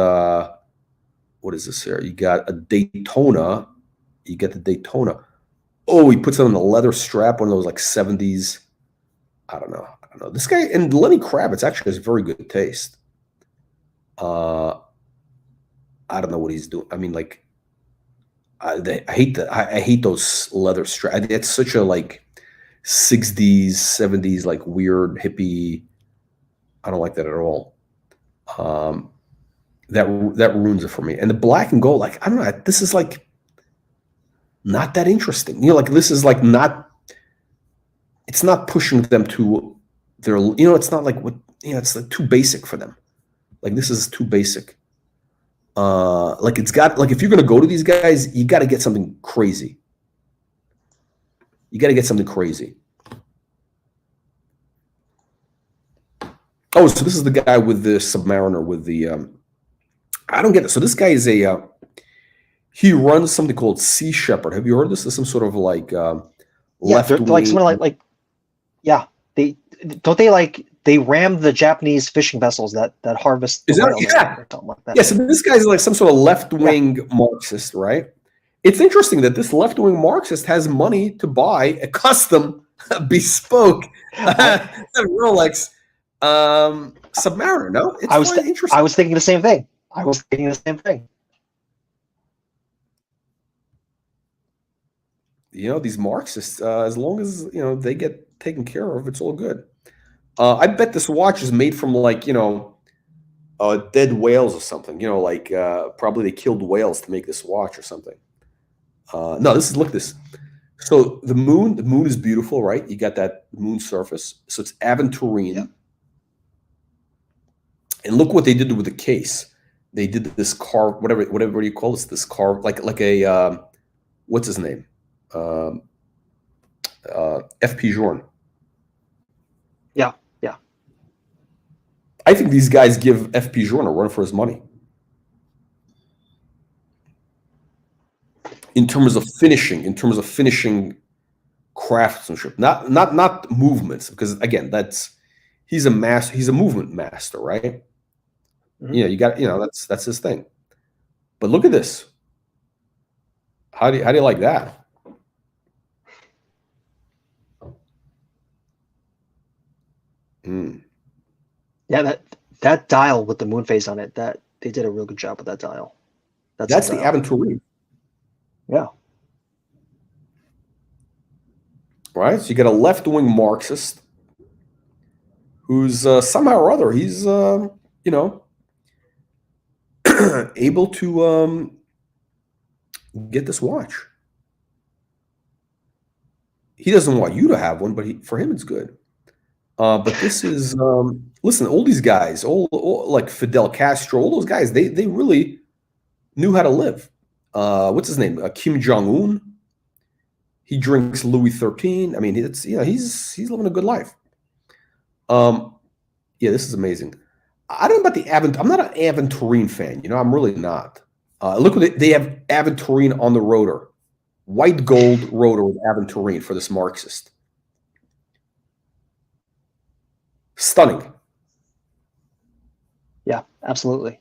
what is this here? You got a Daytona. You get the Daytona. Oh, he puts it on the leather strap, one of those like 70s. I don't know. I don't know. This guy and Lenny Kravitz actually has very good taste. Uh, I don't know what he's doing. I mean, like, I hate that. I hate those leather straps. It's such a like 60s, 70s, like weird hippie. I don't like that at all. Um, that ruins it for me. And the black and gold, like, I don't know. This is like not that interesting. Like this is like not. It's not pushing them to their. It's not like what. It's like too basic for them. Like this is too basic. Like it's got like if you're gonna go to these guys, you got to get something crazy. You got to get something crazy. Oh, so this is the guy with the Submariner with the. I don't get it. So this guy is a. He runs something called Sea Shepherd. Have you heard of this? This is some sort of like left wing. Like someone like yeah. They ram the Japanese fishing vessels that harvest. Is that yeah? Something like that. Yeah. So this guy's like some sort of left wing Marxist, right? It's interesting that this left wing Marxist has money to buy a custom, bespoke Rolex Submariner. No, it's interesting. I was thinking the same thing. These Marxists, as long as they get taken care of, it's all good. I bet this watch is made from like dead whales or something. Like probably they killed whales to make this watch or something. No, look at this. So the moon is beautiful, right? You got that moon surface. So it's aventurine. Yeah. And look what they did with the case. They did this carve, whatever you call this. This carve, like a what's his name? F.P. Journe. Yeah. I think these guys give F.P. Journe a run for his money. In terms of finishing craftsmanship, not movements, because again, he's a movement master, right? Mm-hmm. You got that's his thing. But look at this. How do you like that? Yeah, that dial with the moon phase on it, that they did a real good job with that dial. That's the aventurine. Yeah. Right? So you get a left-wing Marxist who's somehow or other, he's, able to get this watch. He doesn't want you to have one, but for him it's good. But this is, listen, all these guys, all like Fidel Castro, all those guys, they really knew how to live. What's his name? Kim Jong-un. He drinks Louis XIII. I mean, he's living a good life. Yeah, this is amazing. I don't know about the I'm not an aventurine fan. I'm really not. Look what they have aventurine on the rotor, white gold rotor with aventurine for this Marxist. Stunning. Yeah, absolutely.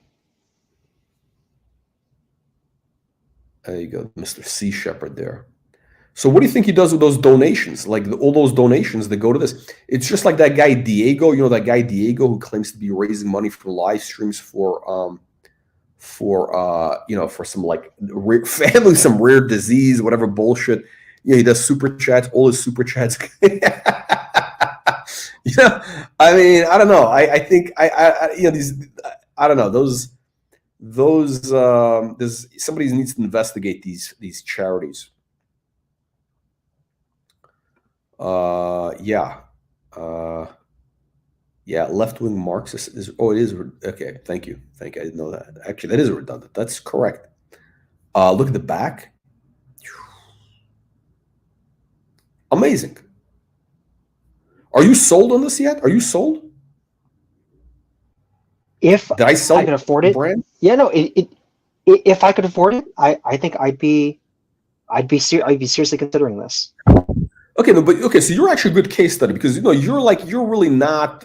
There you go, Mr. Sea Shepherd there. So what do you think he does with those donations? Like all those donations that go to this? It's just like that guy Diego, that guy Diego who claims to be raising money for live streams for some like family, some rare disease, whatever bullshit. Yeah, he does super chats, all his super chats. I mean, I don't know. I think these. I don't know those. Somebody needs to investigate these charities. Yeah, left-wing Marxist is. Oh, it is okay. Thank you. I didn't know that. Actually, that is redundant. That's correct. Look at the back. Amazing. Are you sold on this yet? Are you sold? If did I sell? I could afford it. Brand? Yeah, no. If I could afford it, I think I'd be seriously considering this. Okay, no, but okay, so you're actually a good case study because you're really not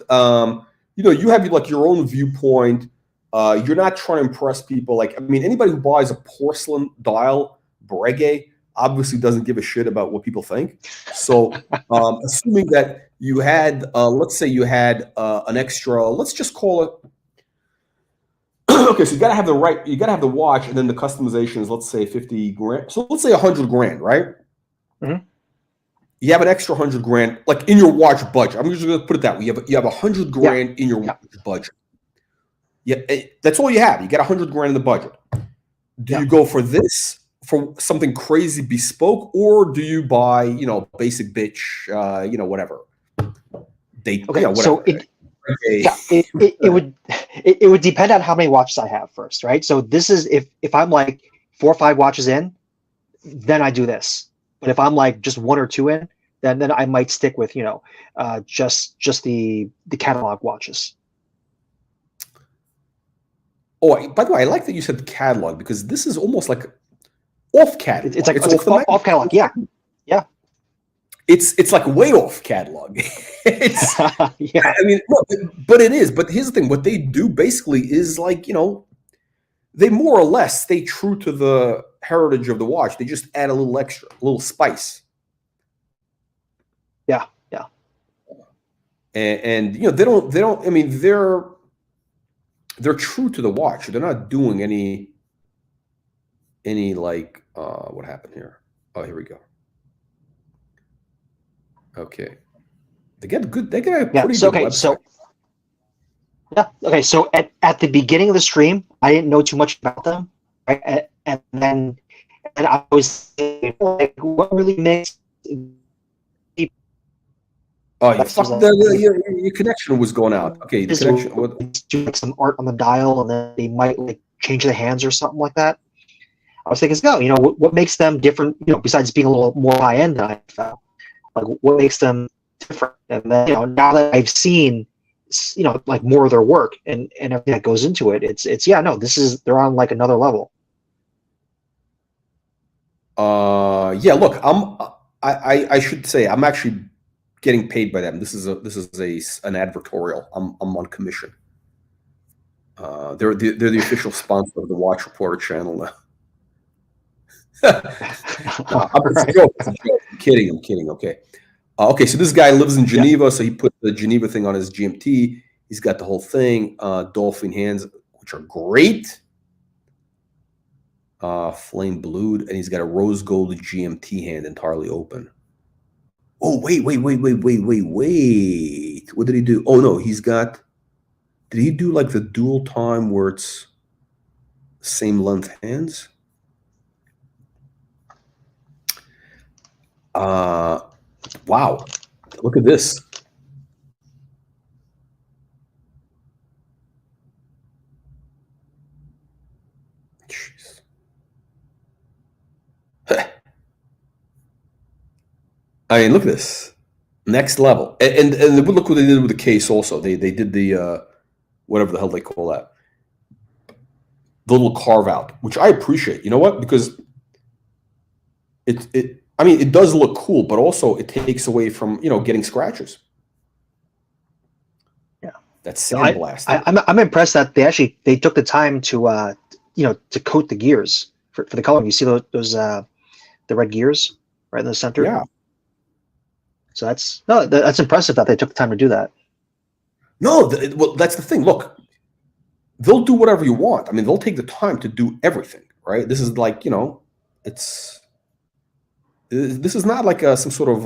you have like your own viewpoint. You're not trying to impress people. Like, I mean, anybody who buys a porcelain dial Breguet obviously doesn't give a shit about what people think. So, assuming that you had, let's say you had an extra, let's just call it. Okay, so you gotta have the watch, and then the customization is, let's say, 50 grand. So let's say 100 grand, right? Mhm. You have an extra 100 grand, like in your watch budget. I'm just gonna put it that way. You have 100 Yeah, grand in your yeah, watch budget. Yeah, that's all you have. You got 100 grand in the budget. Do yeah. you go for this, for something crazy bespoke, or do you buy, basic bitch, whatever date, Okay, so whatever. Okay. yeah, it would depend on how many watches I have first, right? So this is if I'm like 4 or 5 watches in, then I do this. But if I'm like just 1 or 2 in, then I might stick with just the catalog watches. Oh, by the way, I like that you said catalog because this is almost like off It's catalog. like It's it's off like the off catalog. Yeah, yeah, It's like way off catalog. It's yeah, I mean, look, but it is. But here's the thing: what they do basically is like they more or less stay true to the heritage of the watch. They just add a little extra, a little spice, yeah, yeah. and they don't. I mean, they're true to the watch. They're not doing any like what happened here? Oh, here we go. Okay, they get a Yeah. pretty So good okay, website. yeah, okay. So at the beginning of the stream, I didn't know too much about them, right? And then I was thinking, like, what really makes people Oh, you best is fuck that your connection was going out. Okay, the just connection. What? do like some art on the dial, and then they might like change the hands or something like that. I was thinking, no, what makes them different? Besides being a little more high end than I found, like what makes them different? And then now that I've seen, like more of their work and everything that goes into it, it's yeah, no, they're on like another level. Yeah. Look, I should say I'm actually getting paid by them. This is an advertorial. I'm on commission. They're the official sponsor of the Watch Reporter channel now. It's a Right. joke. It's a joke. I'm kidding. I'm kidding. Okay. Okay. So this guy lives in Yeah, Geneva, so he put the Geneva thing on his GMT. He's got the whole thing. Dolphin hands, which are great. Flame blued, and he's got a rose gold GMT hand entirely open. Oh, wait. What did he do? Oh no, did he do like the dual time where it's same length hands? Wow. Look at this. Jeez. I mean, look at this. Next level. And look what they did with the case also. They did the whatever the hell they call that. The little carve out, which I appreciate. You know what? Because I mean, it does look cool, but also it takes away from getting scratches. yeah. That's I, sandblasting. I'm impressed that they took the time to coat the gears for the coloring. You see those the red gears right in the center. Yeah. So that's impressive that they took the time to do that. No, well, that's the thing. Look, they'll do whatever you want. I mean, they'll take the time to do everything, right? This is like, this is not like some sort of,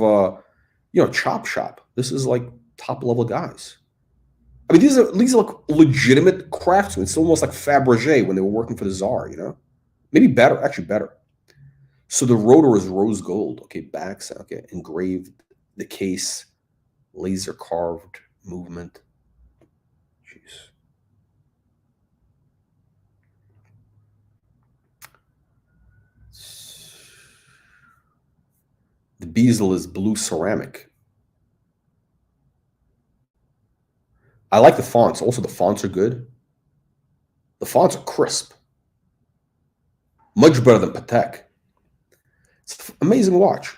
chop shop. This is like top level guys. I mean, these are like legitimate craftsmen. It's almost like Fabergé when they were working for the Tsar, Maybe better, actually better. So the rotor is rose gold. Okay, backs. Okay, engraved. The case, laser carved movement. Jeez. The bezel is blue ceramic. I like the fonts. Also, the fonts are good. The fonts are crisp. Much better than Patek. It's an amazing watch.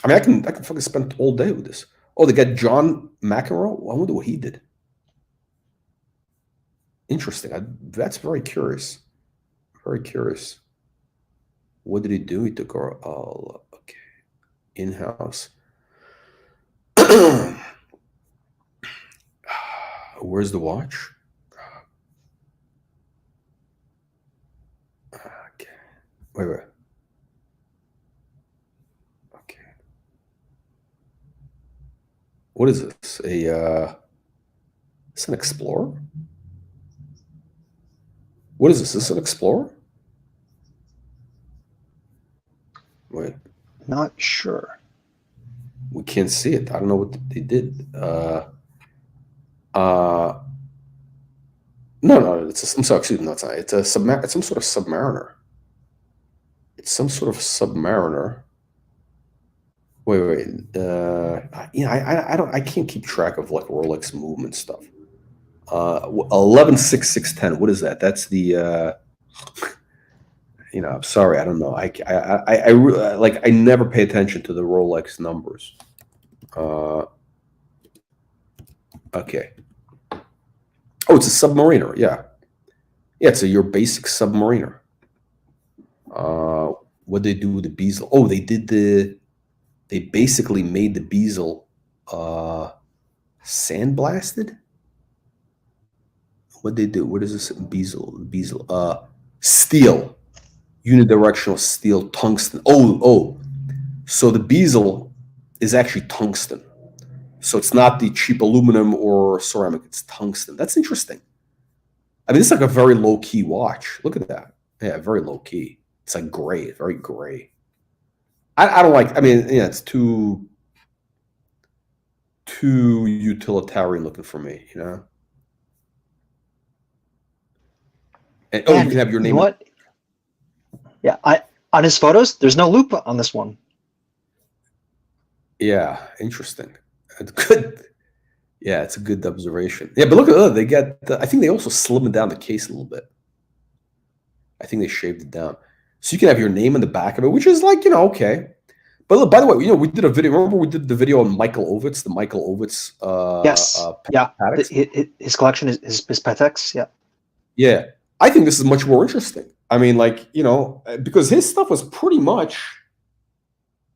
I mean, I can fucking spend all day with this. Oh, they got John McEnroe. I wonder what he did. Interesting. That's very curious. Very curious. What did he do? He took our okay, in-house. Where's the watch? Okay. Wait. Okay. What is this? It's an Explorer? What is this? Is this an Explorer? Wait. Not sure. We can't see it. I don't know what they did. No. I'm sorry. Excuse me. No, it's not. It's some sort of Submariner. It's some sort of Submariner. Wait. I can't keep track of like Rolex movement stuff. 116610. What is that? That's the. I'm sorry. I don't know. I never pay attention to the Rolex numbers. Okay. Oh, it's a Submariner. Yeah. It's your basic Submariner. What they do with the bezel? Oh, they basically made the bezel sandblasted. What they do? What is this bezel? Steel, unidirectional steel, tungsten. Oh. So the bezel is actually tungsten. So it's not the cheap aluminum or ceramic. It's tungsten. That's interesting. I mean, it's like a very low-key watch. Look at that. Yeah, very low-key. It's like gray, very gray. I don't like, I mean, yeah, it's too utilitarian looking for me, And you can have your name. You know what? Yeah, on his photos, there's no loop on this one. Yeah, interesting. Good. Yeah, it's a good observation. Yeah, but look at they got. I think they also slimmed down the case a little bit. I think they shaved it down, so you can have your name in the back of it, which is like okay. But look, by the way, we did a video. Remember, we did the video on Michael Ovitz, the Michael Ovitz. Yes. Pateks? His collection is his Pateks. Yeah. Yeah, I think this is much more interesting. I mean, because his stuff was pretty much.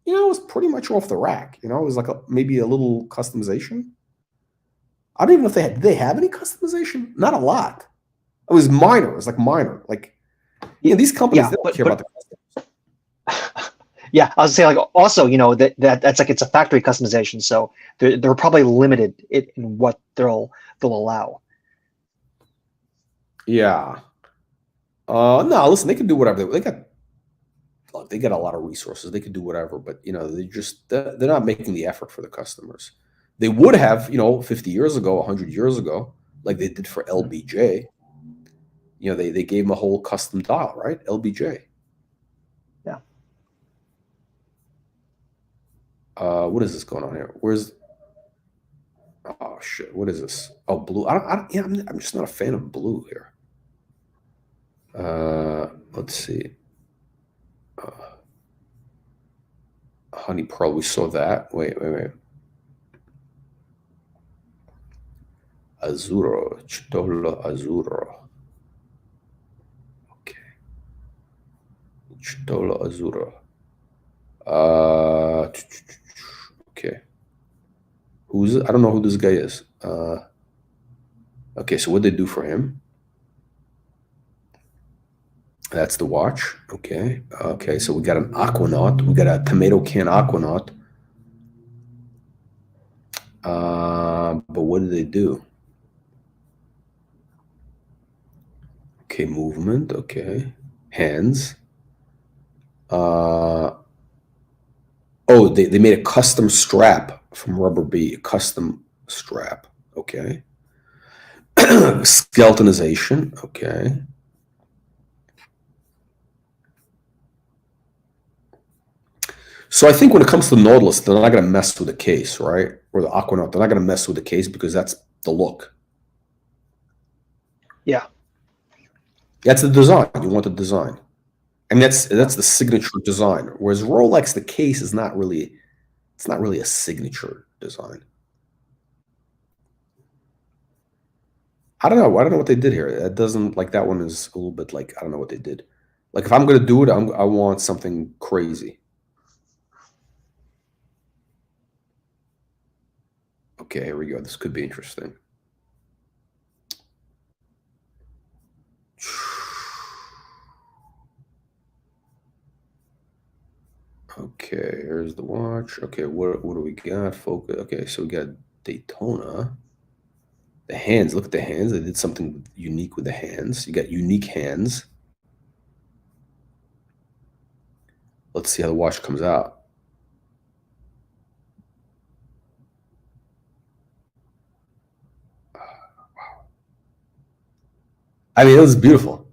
It was pretty much off the rack. It was like maybe a little customization. I don't even know if did they have any customization? Not a lot. It was minor. It was like minor. Like, these companies don't care about the customers. Yeah, I was saying also, that's like it's a factory customization, so they're probably limited in what they'll allow. Yeah. No, listen, they can do whatever they got a lot of resources. They could do whatever, but they're not making the effort for the customers. They would have, 50 years ago, 100 years ago, like they did for LBJ. They gave them a whole custom dial, right? LBJ. Yeah. What is this going on here? Oh shit! What is this? Oh, blue. I'm just not a fan of blue here. Let's see. Honey Pearl, we saw that. Wait. Azzurro, Citolo Azzurro. Okay. Citolo Azzurro. Okay. Who's it? I don't know who this guy is. Okay, so what did they do for him? That's the watch. Okay. Okay, so we got an Aquanaut. We got a tomato can Aquanaut. But what did they do? Okay, movement. Okay. Hands. Oh, they made a custom strap from rubber bee. A custom strap. Okay. Skeletonization. Okay. So I think when it comes to Nautilus, they're not going to mess with the case, right? Or the Aquanaut, they're not going to mess with the case because that's the look. Yeah. That's the design. You want the design. And that's the signature design. Whereas Rolex, the case is not really It's not really a signature design. I don't know what they did here. That doesn't, like, that one is a little bit like, I don't know what they did. Like, if I'm gonna do it, I want something crazy. Okay, here we go. This could be interesting. Okay, here's the watch. Okay, what do we got? Focus. Okay, so we got Daytona. The hands, look at the hands. They did something unique with the hands. You got unique hands. Let's see how the watch comes out. Wow. I mean, it was beautiful.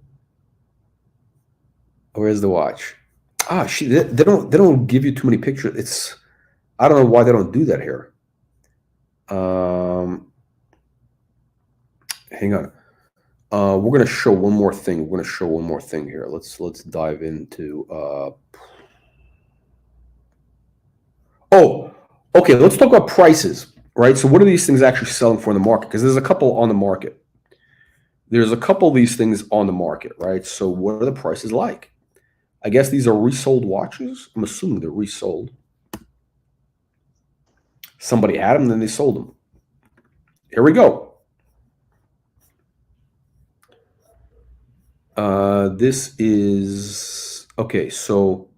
Where's the watch? Ah, they don't give you too many pictures. It's, I don't know why they don't do that here. Hang on. We're gonna show one more thing. We're gonna show one more thing here. Let's dive into. Oh, okay. Let's talk about prices, right? So, what are these things actually selling for in the market? Because there's a couple on the market. There's a couple of these things on the market, right? So, what are the prices like? I guess these are resold watches. I'm assuming they're resold. Somebody had them, then they sold them. Here we go. This is okay. So,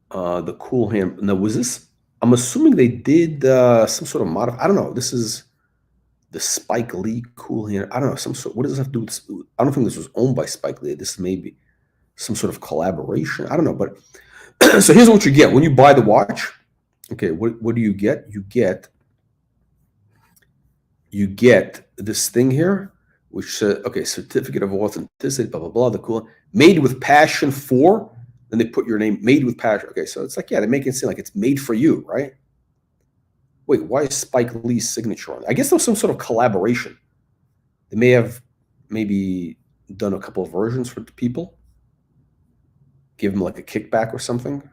the cool hand. Now, was this? I'm assuming they did some sort of modify. I don't know. This is the Spike Lee cool hand. I don't know. Some sort. What does this have to do with? I don't think this was owned by Spike Lee. This may be some sort of collaboration. I don't know. But so here's what you get when you buy the watch. Okay, what do you get? You get this thing here, which says, okay, certificate of authenticity, blah blah blah. The cool made with passion for. Then they put your name, made with passion. Okay, so it's like, yeah, they make it seem like it's made for you, right? Wait, why is Spike Lee's signature on it? I guess there was some sort of collaboration. They may have maybe done a couple of versions for the people, give them like a kickback or something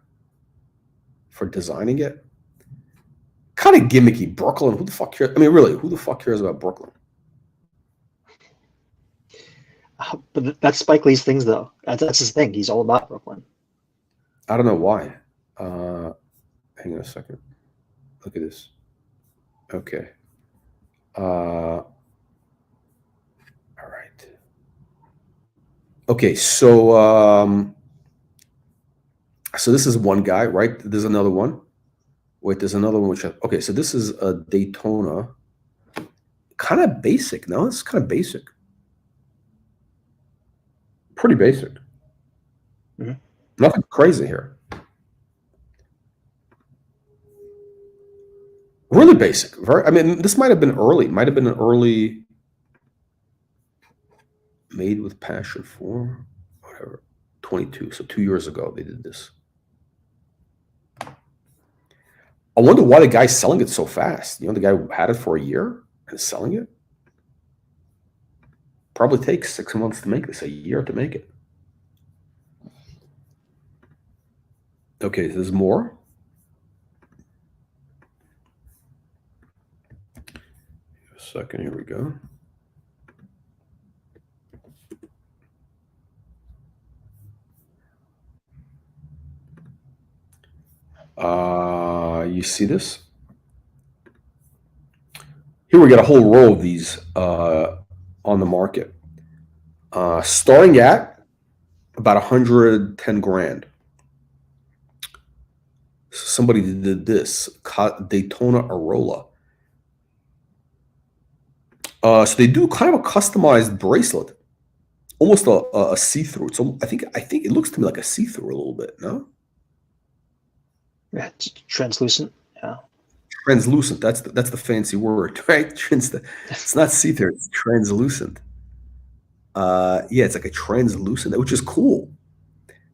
for designing it. Kind of gimmicky. Brooklyn, who the fuck cares? I mean, really, who the fuck cares about Brooklyn? But that's Spike Lee's things, though. That's his thing. He's all about Brooklyn. I don't know why. Hang on a second. Look at this. Okay. All right. Okay, so so this is one guy, right? There's another one. Wait, there's another one which okay, so this is a Daytona. Kind of basic, no? It's kind of basic. Pretty basic. Mm-hmm. Nothing crazy here. Really basic. Very. I mean, this might have been early. Might have been an early made with passion for whatever. 22. So 2 years ago they did this. I wonder why the guy's selling it so fast. You know, the guy who had it for a year and is selling it. Probably takes 6 months to make this, a year to make it. Okay, there's more. A second, here we go. You see this? Here we got a whole row of these on the market, starting at about 110 grand. So somebody did this Daytona Arola. So they do kind of a customized bracelet, almost a see-through. So I think it looks to me like a see-through a little bit. No. Yeah, it's translucent. Yeah. Translucent. That's the fancy word, right? It's not see-through. It's translucent. Yeah, it's like a translucent, which is cool.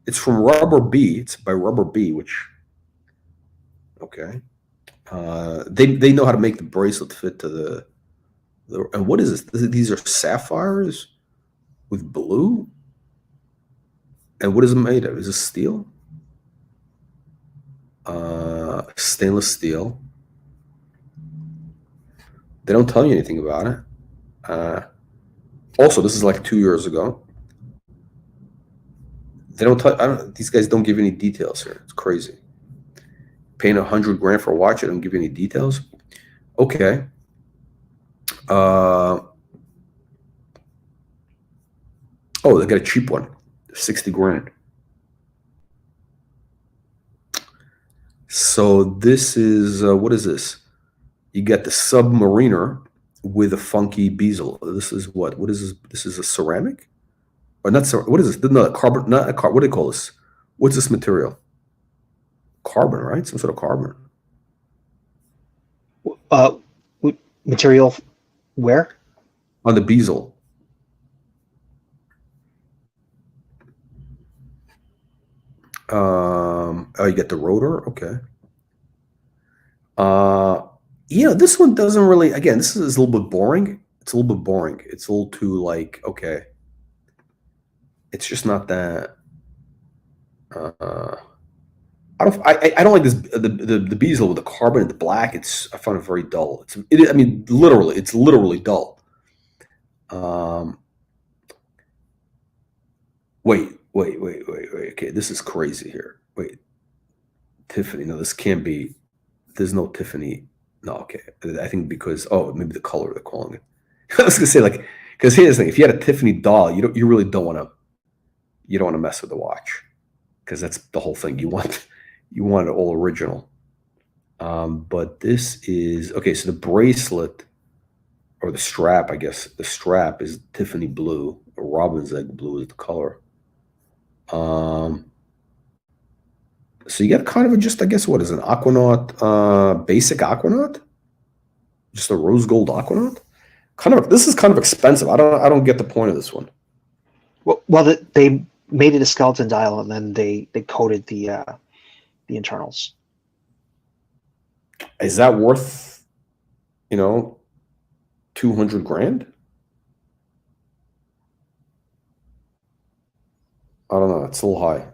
It's from Rubber B. It's by Rubber B, which okay. They know how to make the bracelet fit to the and what is this? These are sapphires with blue. And what is it made of? Is this steel? Stainless steel. They don't tell you anything about it. Also, this is like 2 years ago. They don't tell. These guys don't give any details here. It's crazy. Paying $100 for a watch, they don't give you any details. Okay. Oh, they got a cheap one, $60,000. So this is what is this? You get the Submariner with a funky bezel. This is what? What is this? This is a ceramic, or not? What is this? No, carbon. Not a carbon. What do they call this? What's this material? Carbon, right? Some sort of carbon. Material where? On the bezel. Oh, you get the rotor. Okay. This one doesn't really. Again, this is a little bit boring. It's a little bit boring. It's a little too like okay. It's just not that. I don't like this the bezel with the carbon and the black. I find it very dull. I mean, literally, it's literally dull. Wait. Okay, this is crazy here. Wait, Tiffany. No, this can't be. There's no Tiffany. No, okay. I think because maybe the color they're calling it. I was gonna say like because here's the thing: if you had a Tiffany doll, you really don't want to mess with the watch because that's the whole thing. You want it all original. But this is okay. So the bracelet or the strap, I guess the strap is Tiffany blue or robin's egg blue is the color. So you get kind of just I guess what is an Aquanaut, basic Aquanaut, just a rose gold Aquanaut. This is kind of expensive. I don't get the point of this one. Well, they made it a skeleton dial and then they coated the internals. Is that worth, $200,000? I don't know. It's a little high.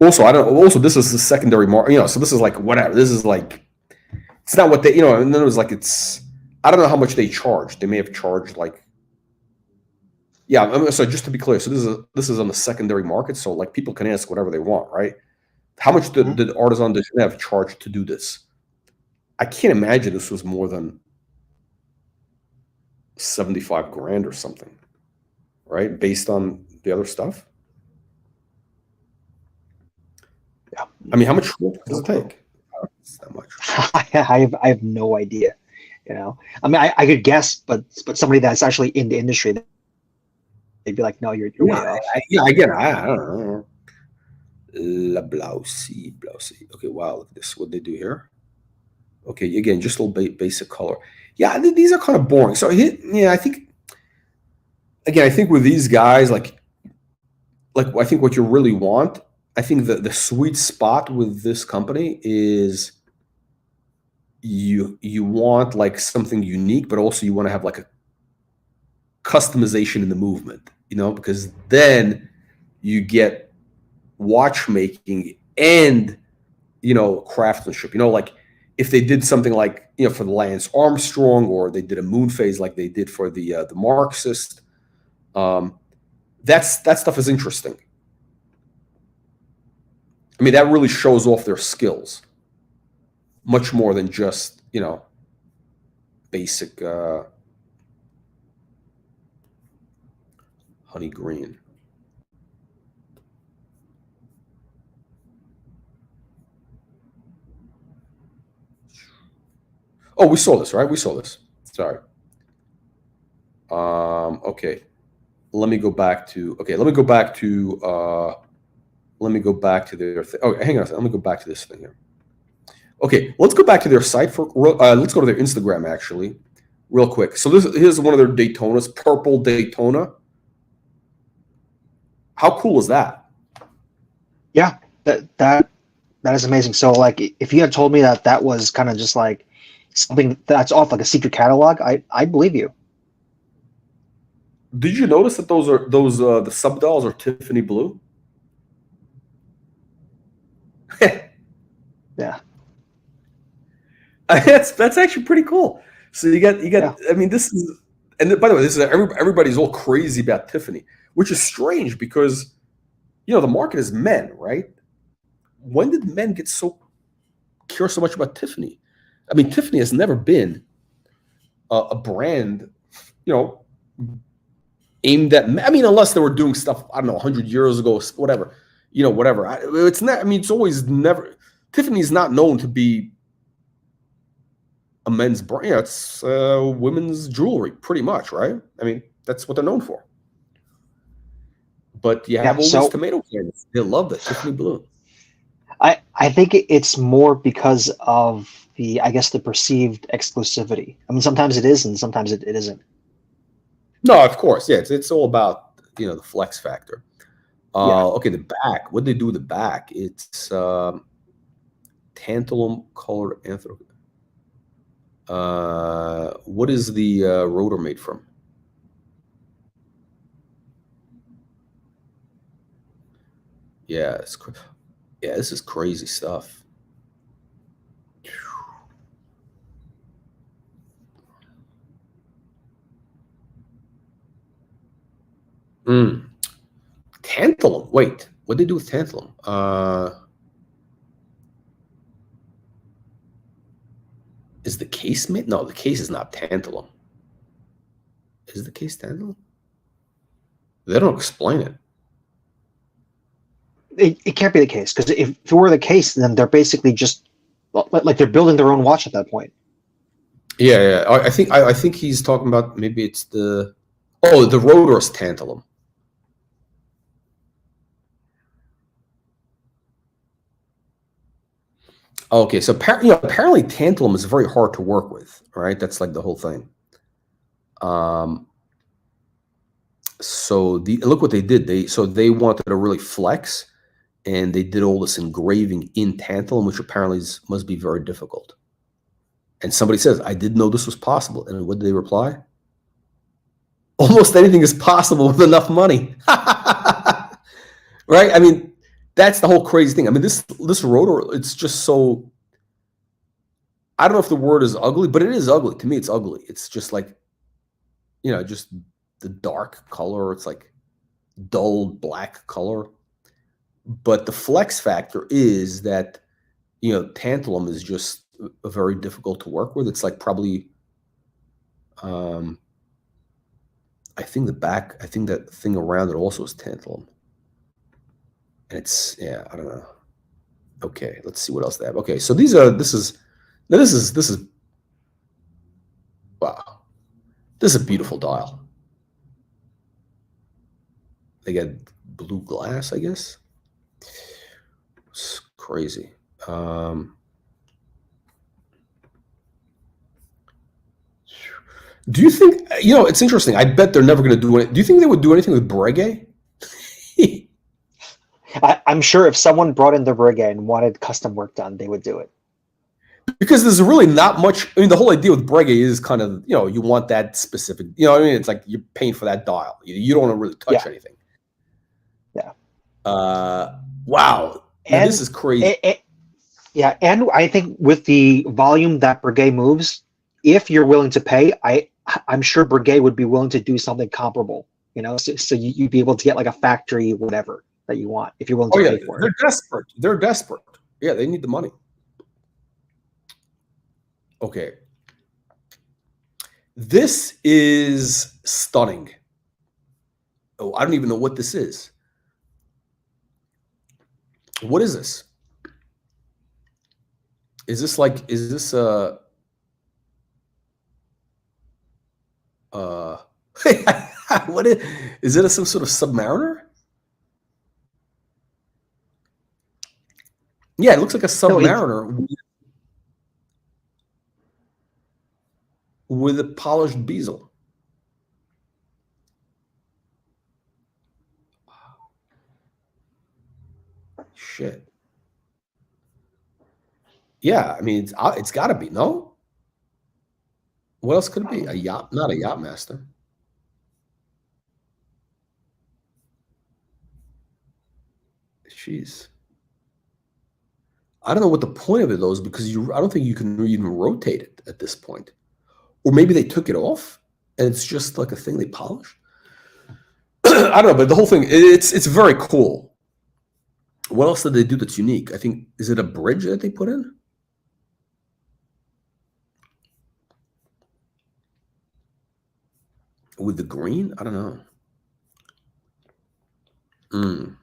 Also, this is the secondary market. So this is like whatever. This is like, it's not what they, and then it was like I don't know how much they charged. They may have charged like, yeah. So just to be clear, so this is on the secondary market. So like people can ask whatever they want, right? How much did Artisan de Geneve charge to do this? I can't imagine this was more than $75,000 or something, right? Based on the other stuff. Yeah. I mean, how much does it take? That much. I have no idea. I mean, I could guess, but somebody that's actually in the industry, they'd be like, "No, you're way off." I get it. I don't know. La blousey. Okay, wow, look at this. What they do here? Okay, again, just a little basic color. Yeah, these are kind of boring. So I think with these guys, like I think what you really want, I think the sweet spot with this company is you want like something unique, but also you want to have like a customization in the movement, because then you get watchmaking and craftsmanship. Like if they did something like for the Lance Armstrong, or they did a moon phase like they did for the Marxist, that stuff is interesting. I mean, that really shows off their skills much more than just basic honey green. Oh, we saw this, right? We saw this. Sorry. Okay. Let me go back to their thing. Oh, hang on a second. Let me go back to this thing here. Okay, let's go back to their site let's go to their Instagram actually, real quick. So here's one of their Daytonas, purple Daytona. How cool is that? Yeah, that is amazing. So like, if you had told me that was kind of just like something that's off like a secret catalog, I believe you. Did you notice that the sub dolls are Tiffany blue? Yeah. That's actually pretty cool. So you got Yeah. I mean, this is, and by the way, this is everybody's all crazy about Tiffany, which is strange because the market is men, right? When did men get so care so much about Tiffany? I mean, Tiffany has never been a brand, you know, aimed at. I mean, unless they were doing stuff, I don't know, 100 years ago, whatever, whatever. It's not. I mean, it's always never. Tiffany's not known to be a men's brand. It's women's jewelry, pretty much, right? I mean, that's what they're known for. But you Yeah. have all these So tomato cans. They love that Tiffany blue. I think it's more because of I guess the perceived exclusivity. I mean, sometimes it is, and sometimes it isn't. No, of course, yeah. It's all about the flex factor. Yeah. Okay, the back. What do they do with the back? It's tantalum colored anthracite. What is the rotor made from? Yeah, yeah, this is crazy stuff. Tantalum. Wait, what did they do with tantalum? Is the case made? No, the case is not tantalum. Is the case tantalum? They don't explain it. It can't be the case, because if it were the case, then they're basically just like they're building their own watch at that point. Yeah, yeah. I think he's talking about, maybe it's the rotor is tantalum. Okay, so apparently tantalum is very hard to work with, right? That's like the whole thing. So look what they did. They wanted to really flex, and they did all this engraving in tantalum, which apparently must be very difficult. And somebody says, "I didn't know this was possible." And what did they reply? Almost anything is possible with enough money. Right? I mean, that's the whole crazy thing. I mean, this rotor, it's just so, I don't know if the word is ugly, but it is ugly. To me, it's ugly. It's just like, just the dark color. It's like dull black color. But the flex factor is that, tantalum is just very difficult to work with. It's like probably, I think that thing around it also is tantalum. And yeah, I don't know. Okay, let's see what else they have. Okay, so this is wow. This is a beautiful dial. They got blue glass, I guess. It's crazy. Do you think, it's interesting. I bet they're never going to do it. Do you think they would do anything with Breguet? I'm sure if someone brought in the Breguet and wanted custom work done, they would do it. Because there's really not much. I mean, the whole idea with Breguet is kind of, you want that specific, what I mean? It's like you're paying for that dial. You don't want to really touch anything. Yeah. Wow. Now, this is crazy. Yeah, and I think with the volume that Breguet moves, if you're willing to pay, I'm sure Breguet would be willing to do something comparable. So you'd be able to get like a factory whatever that you want if you're willing to pay for it. They're desperate. They're desperate. Yeah, they need the money. Okay. This is stunning. Oh, I don't even know what this is. What is this? Is this what is it, some sort of Submariner? Yeah, it looks like a Submariner with a polished bezel. Shit. Yeah, I mean, it's got to be, no? What else could it be? A yacht, not a yacht master. Jeez. I don't know what the point of it though is, because I don't think you can even rotate it at this point. Or maybe they took it off and it's just like a thing they polish. I don't know, but the whole thing, it's very cool. What else did they do that's unique? I think, is it a bridge that they put in? With the green? I don't know.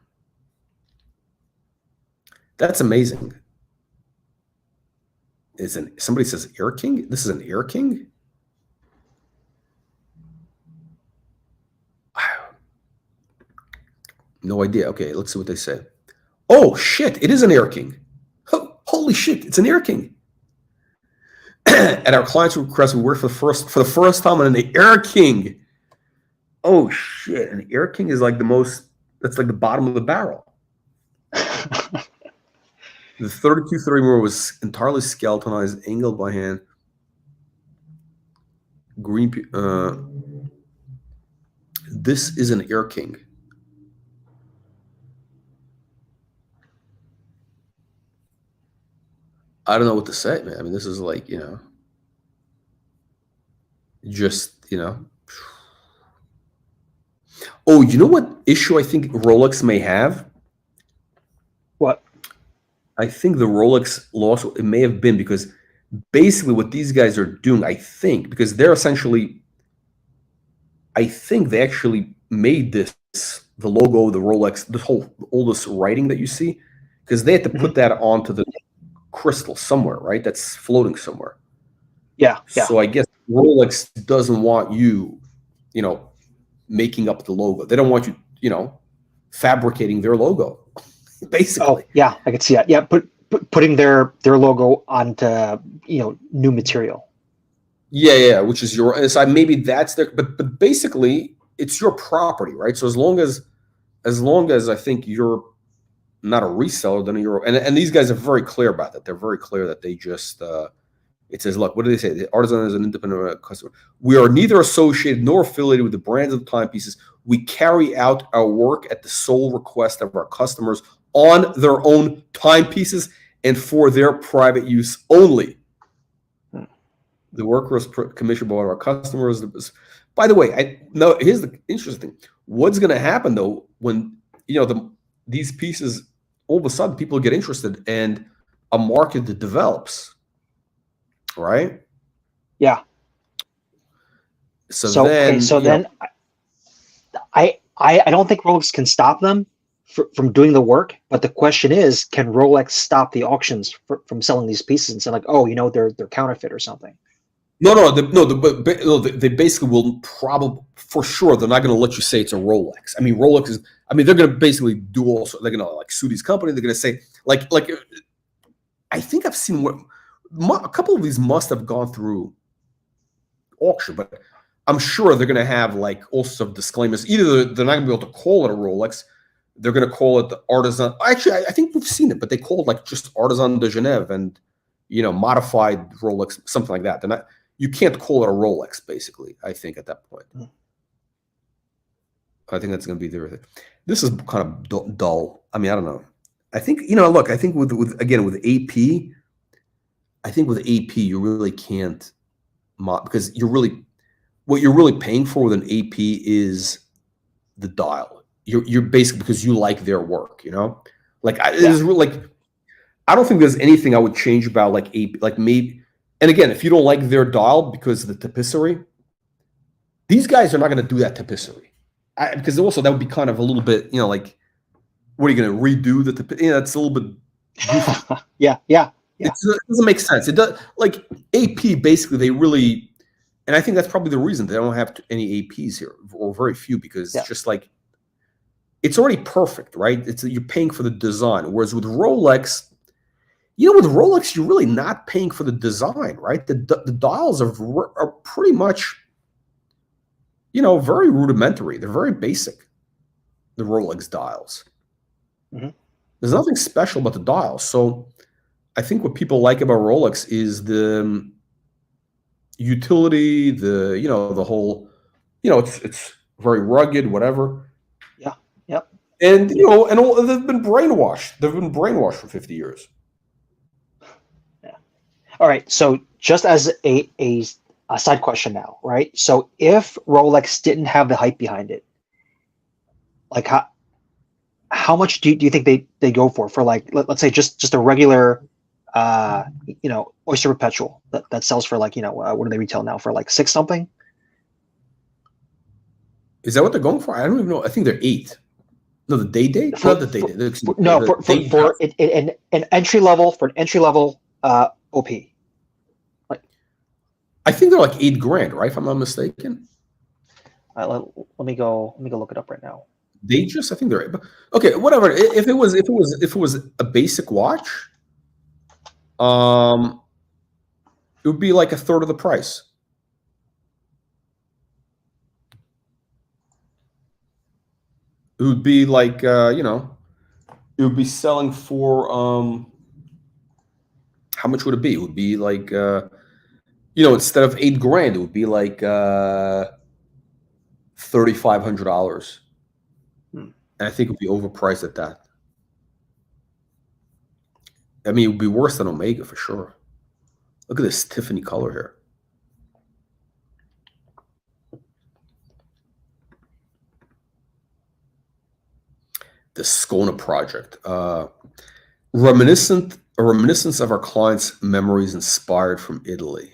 That's amazing. Somebody says Air King? This is an Air King? No idea. Okay, let's see what they say. Oh shit, it is an Air King. Oh, holy shit, it's an Air King. At our client's request, we worked for the first time on an Air King. Oh shit, an Air King is like that's like the bottom of the barrel. The 32-30 was entirely skeletonized, angled by hand. Green. This is an Air King. I don't know what to say, man. I mean, this is like, just, Oh, you know what issue I think Rolex may have? What? I think the Rolex loss, it may have been because basically what these guys are doing, I think, because they're essentially, I think they actually made the logo, the Rolex, all this writing that you see, because they had to put that onto the crystal somewhere, right? That's floating somewhere. Yeah. So I guess Rolex doesn't want you, making up the logo. They don't want you, fabricating their logo, basically. Oh, yeah, I can see that. Yeah, putting their logo onto new material. Yeah, which is so maybe that's their, but basically it's your property, right? So as long as I think you're not a reseller, then you're, and these guys are very clear about that. They're very clear that they just it says, look, what do they say? The Artisan is an independent customer. We are neither associated nor affiliated with the brands of the timepieces. We carry out our work at the sole request of our customers on their own timepieces and for their private use only. The work was commissioned by our customers. By the way, here's the interesting thing. What's going to happen though when these pieces, all of a sudden people get interested and a market that develops, right? Yeah. So then I don't think Rolex can stop them from doing the work, but the question is, can Rolex stop the auctions from selling these pieces and say like, oh, they're counterfeit or something? No, they basically will probably, for sure, they're not going to let you say it's a Rolex. I mean, Rolex is, they're going to basically do also, they're going to like sue these companies. They're going to say like, I think I've seen a couple of these must have gone through auction, but I'm sure they're going to have like all sorts of disclaimers. Either they're not going to be able to call it a Rolex. They're going to call it the Artisan. Actually, I think we've seen it, but they call it like just Artisan de Genève and, modified Rolex, something like that. They're not, you can't call it a Rolex, basically, I think, at that point. I think that's going to be their thing. This is kind of dull. I mean, I don't know. I think, look, I think with AP, I think with AP, you really can't, because what you're really paying for with an AP is the dial. You're basically, because you like their work, like it is really like, I don't think there's anything I would change about like AP, like maybe. And again, if you don't like their dial because of the tapisserie, these guys are not going to do that tapisserie, because also that would be kind of a little bit, like, what are you going to redo the tapisserie? That's a little bit goofy. Yeah. It doesn't make sense. It does, like AP, basically, they really, and I think that's probably the reason they don't have any APs here, or very few, because it's just like, it's already perfect, right? You're paying for the design. Whereas with Rolex, with Rolex, you're really not paying for the design, right? The dials are pretty much, very rudimentary. They're very basic, the Rolex dials. Mm-hmm. There's nothing special about the dials. So I think what people like about Rolex is the utility, the whole, it's very rugged, whatever. Yeah. Yep. And, and they've been brainwashed. They've been brainwashed for 50 years. All right. So just as a side question now, right? So if Rolex didn't have the hype behind it, like how much do you think they go for like let's say just a regular Oyster Perpetual that sells for like what do they retail now for like six something? Is that what they're going for? I don't even know. I think they're 8. No, the day date, For, not the day for, date. Excuse for me, no the day date. for an entry level OP. Like I think they're like 8 grand, right? If I'm not mistaken. let me go look it up right now. They just, I think they're okay. Whatever. If it was a basic watch, um, it would be like a third of the price. It would be like it would be selling for how much would it be? It would be like instead of 8 grand, it would be like $3,500. Hmm. And I think it would be overpriced at that. I mean, it would be worse than Omega for sure. Look at this Tiffany color here. The Skona project. A reminiscence of our clients' memories inspired from Italy.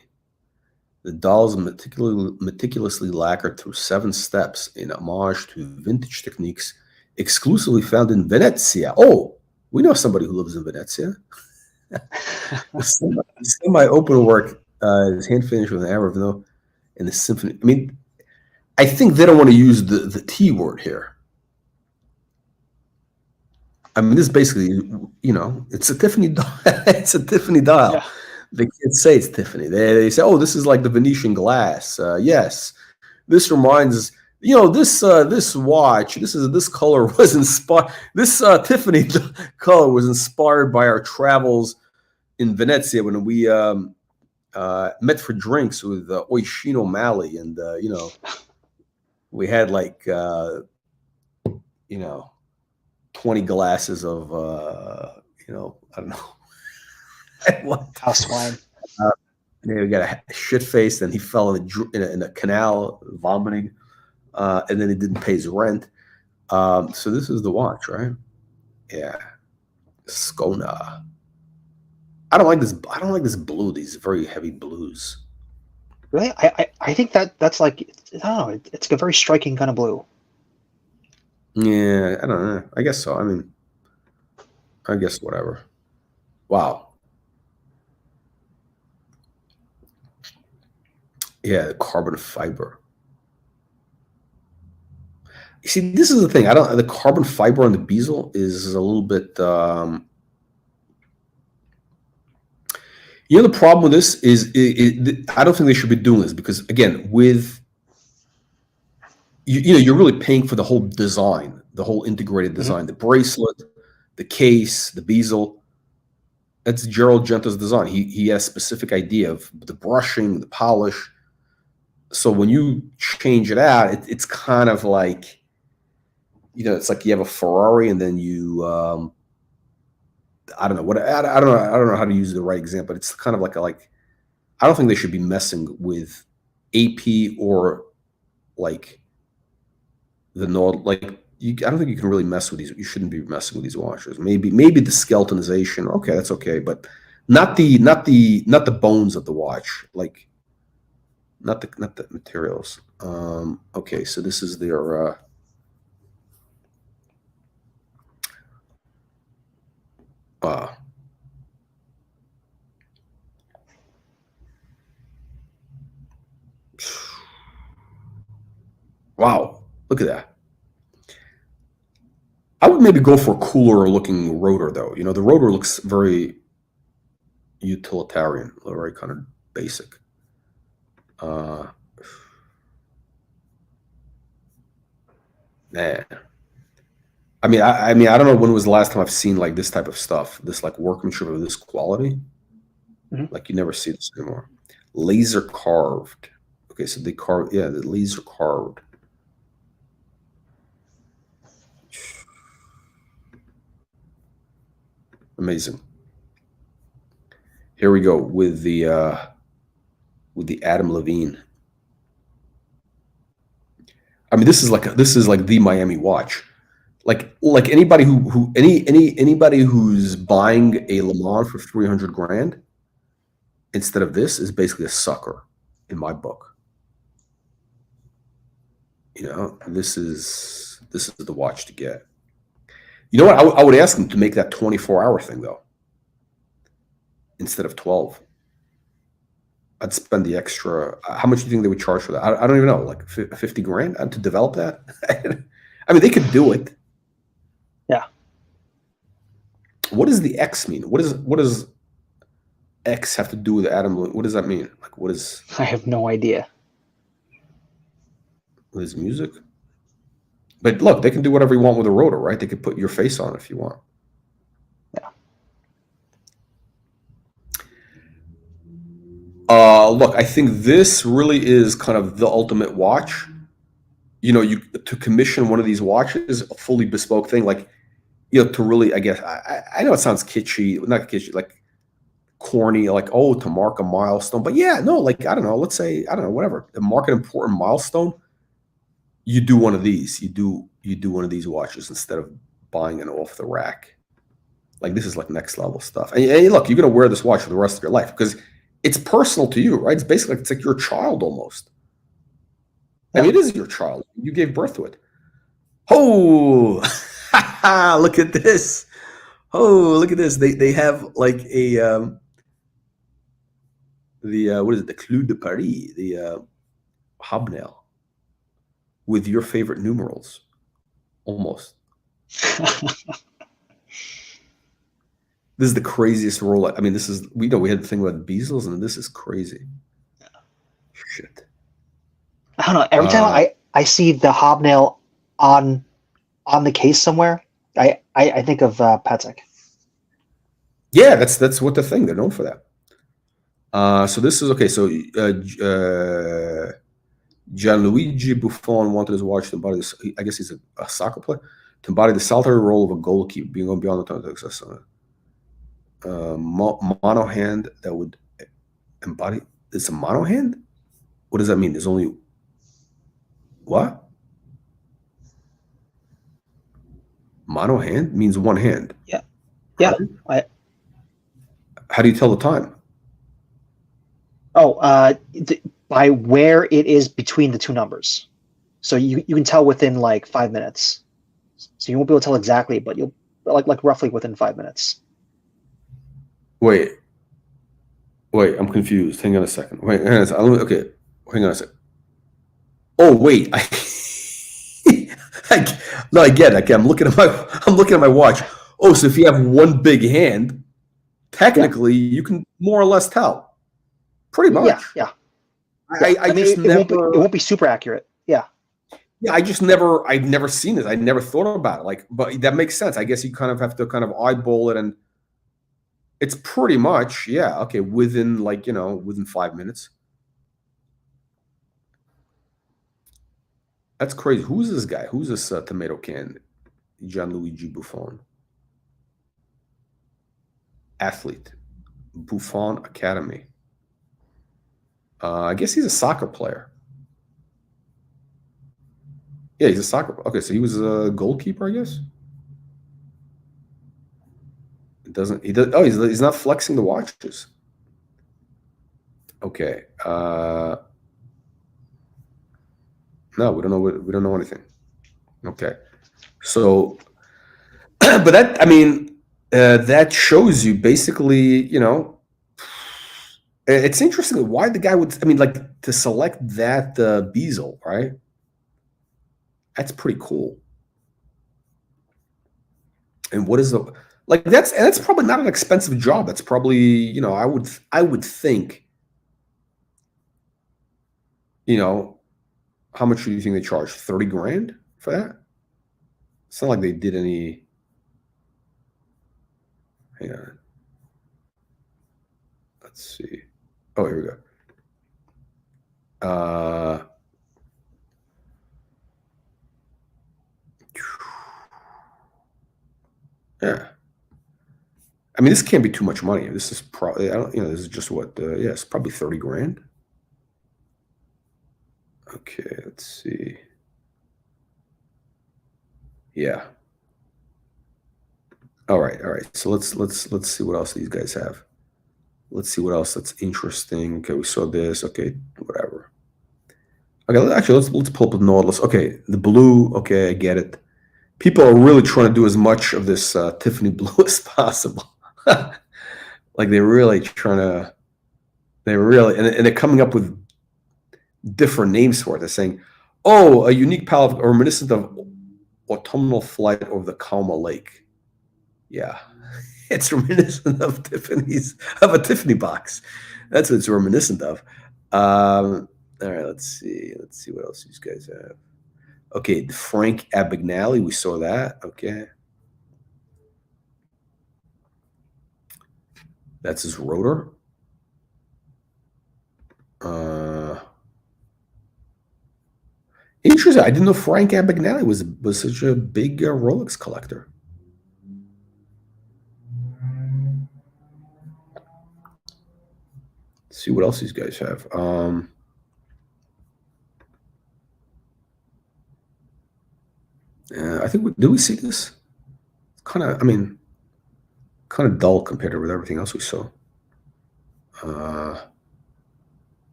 The doll is meticulously lacquered through 7 steps in homage to vintage techniques exclusively found in Venezia. Oh, we know somebody who lives in Venezia. The semi-open work is hand finished with an Aravino and the symphony. I mean, I think they don't want to use the T word here. I mean, this is basically, it's a Tiffany dial. It's a Tiffany dial. Yeah. They can't say it's Tiffany. They say, oh, this is like the Venetian glass. Yes, this reminds this watch. This color was inspired. This Tiffany color was inspired by our travels in Venezia when we met for drinks with Oisin O'Malley, and we had like 20 glasses of I don't know what. House wine. We got a shit face, and he fell in a canal vomiting, and then he didn't pay his rent. So this is the watch, right? Yeah, Skona. I don't like this. I don't like this blue. These very heavy blues. Really, I think that's like I don't know. It's a very striking kind of blue. Yeah, I don't know. I guess so. I mean, I guess whatever. Wow. Yeah, the carbon fiber. You see, this is the thing. The carbon fiber on the bezel is a little bit. The problem with this is I don't think they should be doing this because again, with you're really paying for the whole design, the whole integrated design, the bracelet, the case, the bezel. That's Gerald Gento's design. He has a specific idea of the brushing, the polish. So when you change it out, it's kind of like, it's like you have a Ferrari and then you, I don't know what, I don't know how to use the right example, but it's kind of like I don't think they should be messing with AP or like the Nord, like I don't think you can really mess with these. You shouldn't be messing with these washers. Maybe the skeletonization. Okay, that's okay, but not the bones of the watch. Like not the materials. Okay, so this is their. Wow, look at that. I would maybe go for a cooler looking rotor though. The rotor looks very utilitarian, very kind of basic. Nah. I mean, I don't know when was the last time I've seen like this type of stuff, this like workmanship of this quality. Like you never see this anymore. Laser carved. Okay, so they carved, yeah, the laser carved. Amazing. Here we go with the Adam Levine. I mean, this is like the Miami watch. Like anybody anybody who's buying a Le Mans for 300 grand instead of this is basically a sucker in my book. You know, this is the watch to get. You know what? I would ask them to make that 24-hour thing though, instead of 12. I'd spend the extra. How much do you think they would charge for that? I don't even know, like 50 grand to develop that. I mean, they could do it. Yeah. What does the X mean? What does X have to do with Adam? What does that mean? Like, what is? I have no idea. What is music? But look, they can do whatever you want with a rotor, right? They could put your face on it if you want. Yeah. Look, I think this really is kind of the ultimate watch. You know, to commission one of these watches, a fully bespoke thing, like, you know, to really, I guess, I know it sounds kitschy, not kitschy, like corny, like, oh, to mark a milestone. But yeah, no, like, I don't know, let's say, I don't know, whatever, to mark an important milestone, you do one of these. You do one of these watches instead of buying an off the rack. Like, this is like next level stuff. And look, you're gonna wear this watch for the rest of your life because it's personal to you, right? It's basically, it's like your child almost. Yeah. I mean, it is your child. You gave birth to it. Oh, look at this. Oh, look at this. They have like a what is it? The Clou de Paris, the hobnail with your favorite numerals, almost. This is the craziest Rolex. I mean, this is, we had the thing about bezels, and this is crazy. Yeah. Shit. I don't know. Every time I see the hobnail on the case somewhere, I think of Patek. Yeah, that's what the thing. They're known for that. So this is okay. So Gianluigi Buffon wanted his watch to embody this. I guess he's a soccer player, to embody the solitary role of a goalkeeper, being going beyond the time of success. Mono hand that would embody. It's a mono hand. What does that mean? There's only what? Mono hand means one hand. Yeah. Yeah. Right? How do you tell the time? Oh, by where it is between the two numbers. So you can tell within like 5 minutes. So you won't be able to tell exactly, but you'll like roughly within 5 minutes. Wait, I'm confused. Hang on a second. Wait, hang on a second. Okay, hang on a second. Oh, wait. No, I get it. Okay, I'm looking at my watch. Oh, so if you have one big hand, technically you can more or less tell. Pretty much. Yeah. I mean, it won't be super accurate. Yeah. Yeah, I've never seen it. I never thought about it. Like, but that makes sense. I guess you kind of have to kind of eyeball it, and it's pretty much, yeah, okay, within like, within 5 minutes. That's crazy. Who's this guy? Who's this tomato can? Gianluigi Buffon. Athlete. Buffon Academy. I guess he's a soccer player. Yeah, he's a soccer player. Okay, so he was a goalkeeper, I guess. He's not flexing the watches. Okay. No, we don't know anything. Okay. So, but that, I mean, that shows you basically, it's interesting why the guy would, I mean, like, to select that bezel, right? That's pretty cool. And what is that's probably not an expensive job. That's probably, I would think, how much do you think they charge? 30 grand for that? It's not like they did any. Hang on. Let's see. Oh, here we go. Yeah. I mean, this can't be too much money. This is probably, I don't, this is just what, yeah, it's probably 30 grand. Okay, let's see. Yeah. All right. So let's see what else these guys have. Let's see what else that's interesting. Okay, we saw this. Okay, whatever. Okay, actually, let's pull up the Nautilus. Okay, the blue. Okay, I get it. People are really trying to do as much of this Tiffany blue as possible. Like they're really trying to. And they're coming up with different names for it. They're saying, "Oh, a unique palette reminiscent of autumnal flight over the Kalma Lake." Yeah, it's reminiscent of a Tiffany box. That's what it's reminiscent of. All right, let's see what else these guys have. Okay, Frank Abagnale, we saw that. Okay, that's his rotor. Interesting. I didn't know Frank Abagnale was such a big Rolex collector. Let's see what else these guys have. I think did we see this? Kind of, I mean, kind of dull compared to with everything else we saw.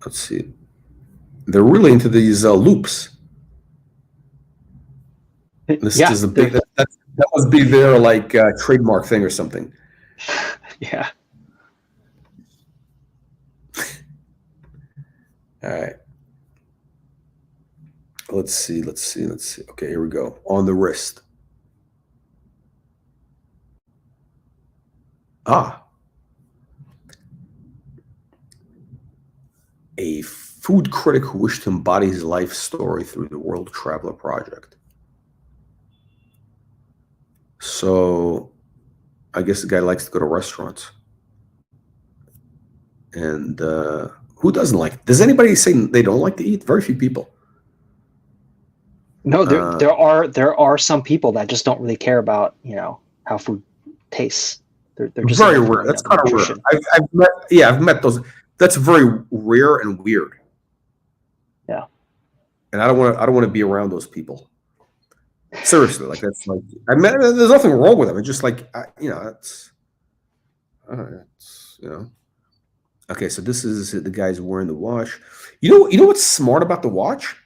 Let's see. They're really into these loops. This is a big. That must be their like trademark thing or something. Yeah. All right. Let's see. Okay, here we go. On the wrist. A food critic who wished to embody his life story through the World Traveler Project. So I guess the guy likes to go to restaurants. And who doesn't like it? Does anybody say they don't like to eat? Very few people. No, there are some people that just don't really care about, how food tastes. They're just very rare. That's kind of rare. I've met those. That's very rare and weird. Yeah. And I don't want to be around those people. Seriously, like that's like there's nothing wrong with them. It's just like it's Okay, so this is the guy's wearing the watch. You know what's smart about the watch?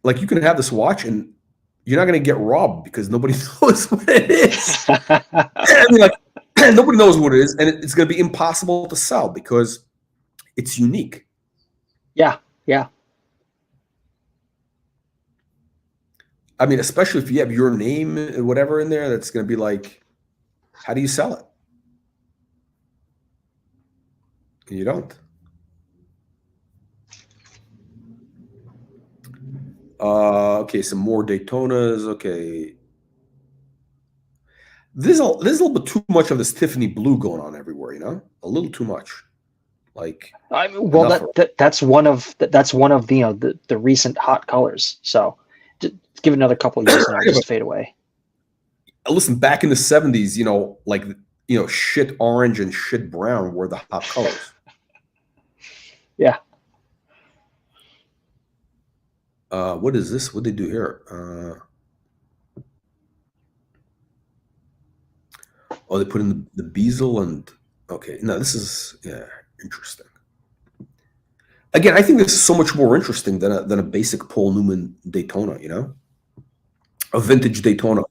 Like you can have this watch and you're not going to get robbed because nobody knows what it is. I mean, like nobody knows what it is, and it's going to be impossible to sell because it's unique. Yeah. I mean, especially if you have your name and whatever in there, that's going to be like, how do you sell it? You don't. Okay, some more Daytonas. Okay. There's a little bit too much of this Tiffany blue going on everywhere, a little too much. Like, that's one of the recent hot colors. So just give it another couple of years and it'll just fade away. Listen, back in the 70s, like shit orange and shit brown were the hot colors. Yeah. What is this? What they do here? They put in the bezel and okay. No, this is interesting. Again, I think this is so much more interesting than a basic Paul Newman Daytona. A vintage Daytona.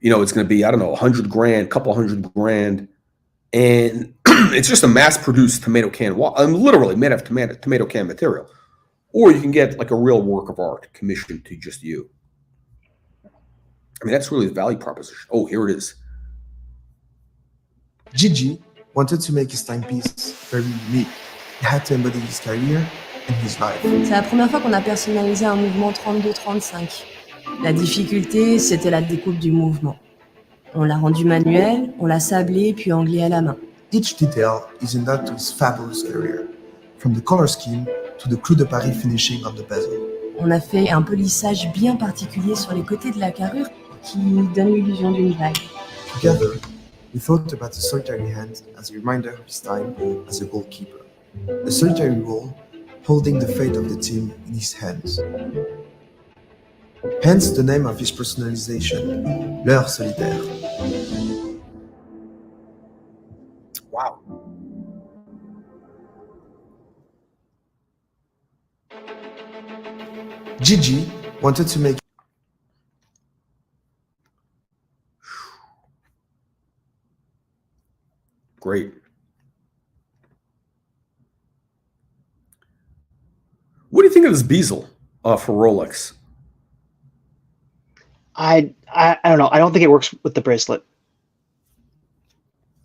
It's going to be, I don't know, $100,000, couple $100,000, and it's just a mass-produced tomato can watch. I'm literally made of tomato can material. Or you can get like a real work of art commissioned to just you. I mean, that's really the value proposition. Oh, here it is. Gigi wanted to make his timepiece very unique. He had to embody his career and his life. C'est la première fois qu'on a personnalisé un mouvement 32-35. La difficulté, c'était la découpe du mouvement. On l'a rendu manuel, on l'a sablé puis anglais à la main. Each detail is in that to his fabulous career, from the color scheme to the Clou de Paris finishing on the bezel. On a fait un polissage bien particulier sur les côtés de la carrure. qui donne l'illusion d'une vague. Together, we thought about the solitary hand as a reminder of his time as a goalkeeper. A solitary ball holding the fate of the team in his hands. Hence the name of his personalization, L'heure solitaire. Wow. Gigi wanted to make Great. What do you think of this bezel for Rolex? I don't know. I don't think it works with the bracelet.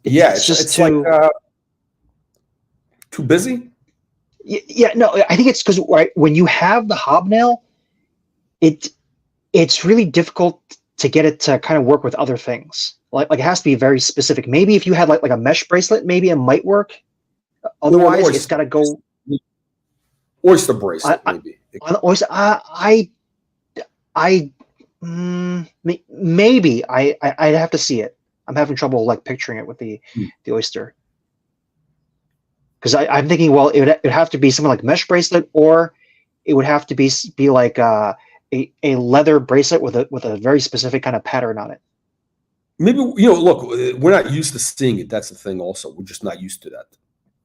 It's just too, like too busy. Yeah, no, I think it's because when you have the hobnail, it's really difficult to get it to kind of work with other things. Like it has to be very specific. Maybe if you had like a mesh bracelet, maybe it might work. Otherwise, it's got to go. Oyster bracelet, maybe. Oyster, maybe I'd have to see it. I'm having trouble like picturing it with the oyster. Because I'm thinking, well, it would have to be something like mesh bracelet, or it would have to be like a leather bracelet with a very specific kind of pattern on it. Maybe, look, we're not used to seeing it. That's the thing. Also, we're just not used to that.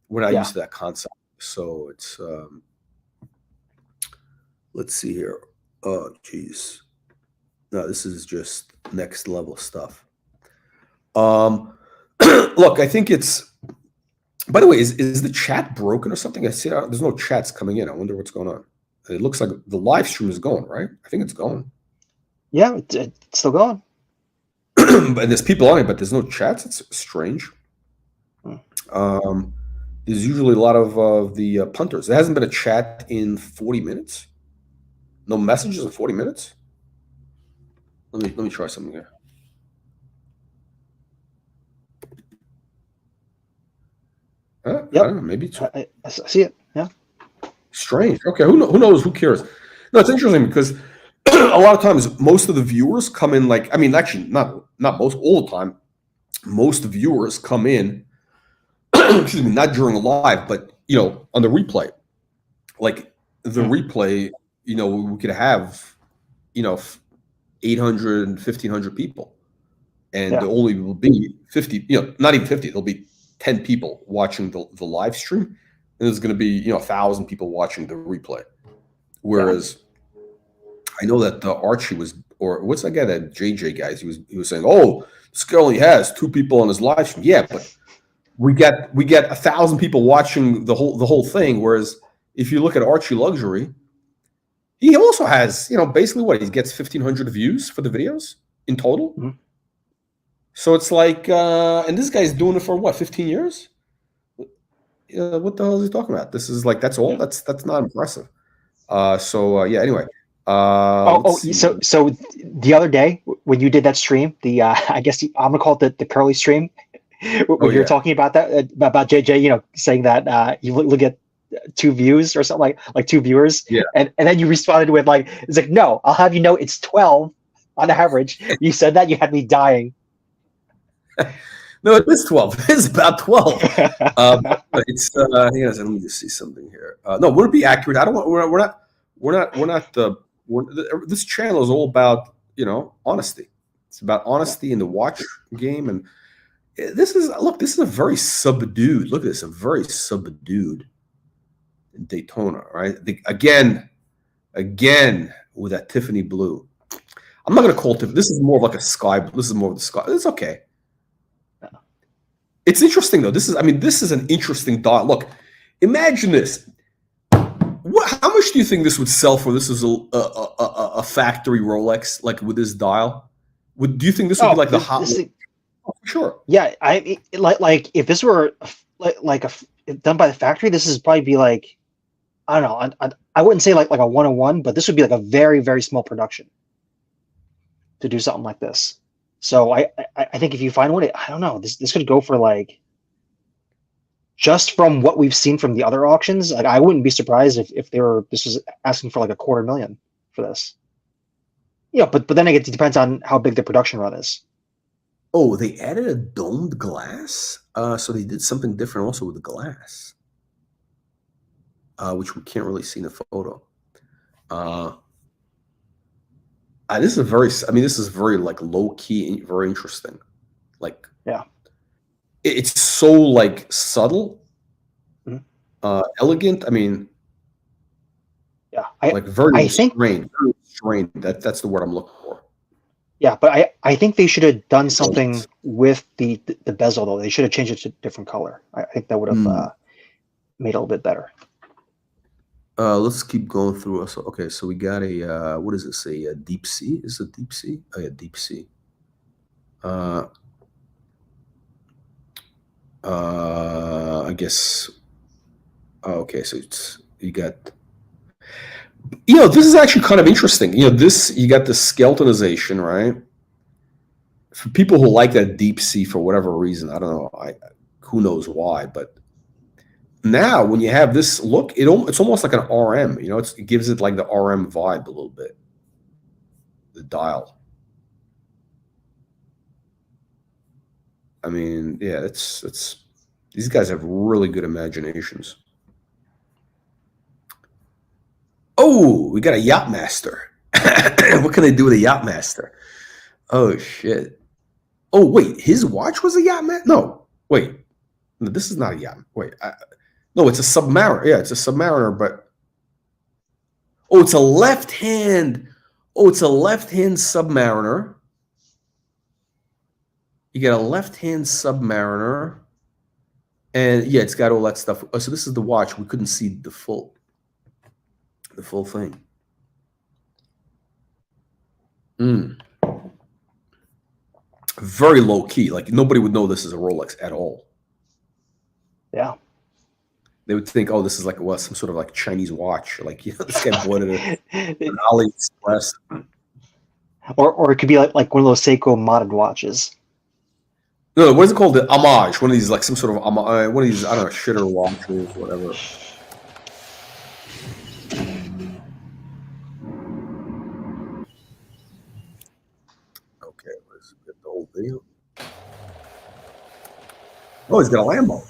We're not used to that concept. So it's let's see here. Oh, geez. No, this is just next level stuff. Look, I think it's. By the way, is the chat broken or something? I see there's no chats coming in. I wonder what's going on. It looks like the live stream is going, right? I think it's going. Yeah, it's still going. And there's people on it, but there's no chats. It's strange. There's usually a lot of the punters. There hasn't been a chat in 40 minutes. No messages in 40 minutes. Let me try something here. Yep. I don't know, maybe two. I see it. Yeah. Strange. Okay. Who knows? Who cares? No, it's interesting because a lot of times most of the viewers come in actually not most, all the time. Most viewers come in, excuse me, not during the live, but on the replay. Like the replay, we could have 800 and 1,500 people, and there only will be 50. Not even 50. There'll be 10 people watching the live stream, and there's going to be 1,000 people watching the replay. Whereas I know that Archie was, or what's that guy, that JJ guy? He was saying, "Oh, this guy only has 2 people on his live stream." Yeah, but we get 1,000 people watching the whole thing. Whereas if you look at Archie Luxury, he also has basically he gets 1,500 views for the videos in total. Mm-hmm. So it's like, and this guy's doing it for what, 15 years? What the hell is he talking about? This is like, that's all. That's not impressive. Anyway. So the other day when you did that stream, I guess I'm gonna call it the curly stream, when you're talking about that about JJ, saying that you look at 2 views or something like 2 viewers, and then you responded with it's like, no, I'll have you know it's 12 on average. You said that, you had me dying. No, it is 12. It's about 12. It's let me just see something here. No, would it be accurate? I don't want. This channel is all about honesty. It's about honesty in the watch game, and this is a very subdued. Look at this, a very subdued Daytona, right? Again with that Tiffany blue. I'm not going to call it. This is more of like a sky. This is more of the sky. It's okay. It's interesting though. This is an interesting dial. Look, imagine this. How much do you think this would sell for? This is a factory Rolex, like with this dial. Do you think this would be like the hot? Sure. Yeah, like if this were done by the factory, this is probably be like, I don't know. I wouldn't say like a 101, but this would be like a very, very small production to do something like this. So I think if you find one, I don't know, this could go for like, just from what we've seen from the other auctions, like I wouldn't be surprised if this was asking for like $250,000 for this. Yeah, but then again, it depends on how big the production run is. Oh, they added a domed glass? So they did something different also with the glass, which we can't really see in the photo. This is very like low key and very interesting. Like, yeah, it's so like subtle, elegant. I mean, yeah, like very I think restrained. Very restrained. That's the word I'm looking for. Yeah, but I think they should have done something with the bezel though. They should have changed it to a different color. I think that would have made it a little bit better. Let's keep going through. Also, okay, so we got a what does it say? A deep sea? Is it deep sea? Oh yeah, deep sea. I guess. Oh, okay, so you got. This is actually kind of interesting. You got the skeletonization, right? For people who like that deep sea for whatever reason, I don't know. Who knows why, but now when you have this look, it's almost like an RM. It gives it like the RM vibe a little bit. The dial. I mean, yeah, it's these guys have really good imaginations. Oh, we got a yacht master. What can they do with a yacht master? Oh shit. Oh wait, his watch was a yacht master? No, wait. No, this is not a yacht. Wait, no, it's a submariner. Yeah, it's a submariner, but it's a left hand. Oh, it's a left hand submariner. You got a left hand submariner, and yeah, it's got all that stuff. Oh, so this is the watch. We couldn't see the full thing. Very low key. Like nobody would know this is a Rolex at all. Yeah. They would think, oh, this is like some sort of like Chinese watch. Like, this guy bought it at an AliExpress. Or it could be like one of those Seiko modded watches. No, what is it called? The homage. One of these, like some sort of one of these, I don't know, shitter watches, whatever. Okay, let's get the whole video. Oh, he's got a Lambo.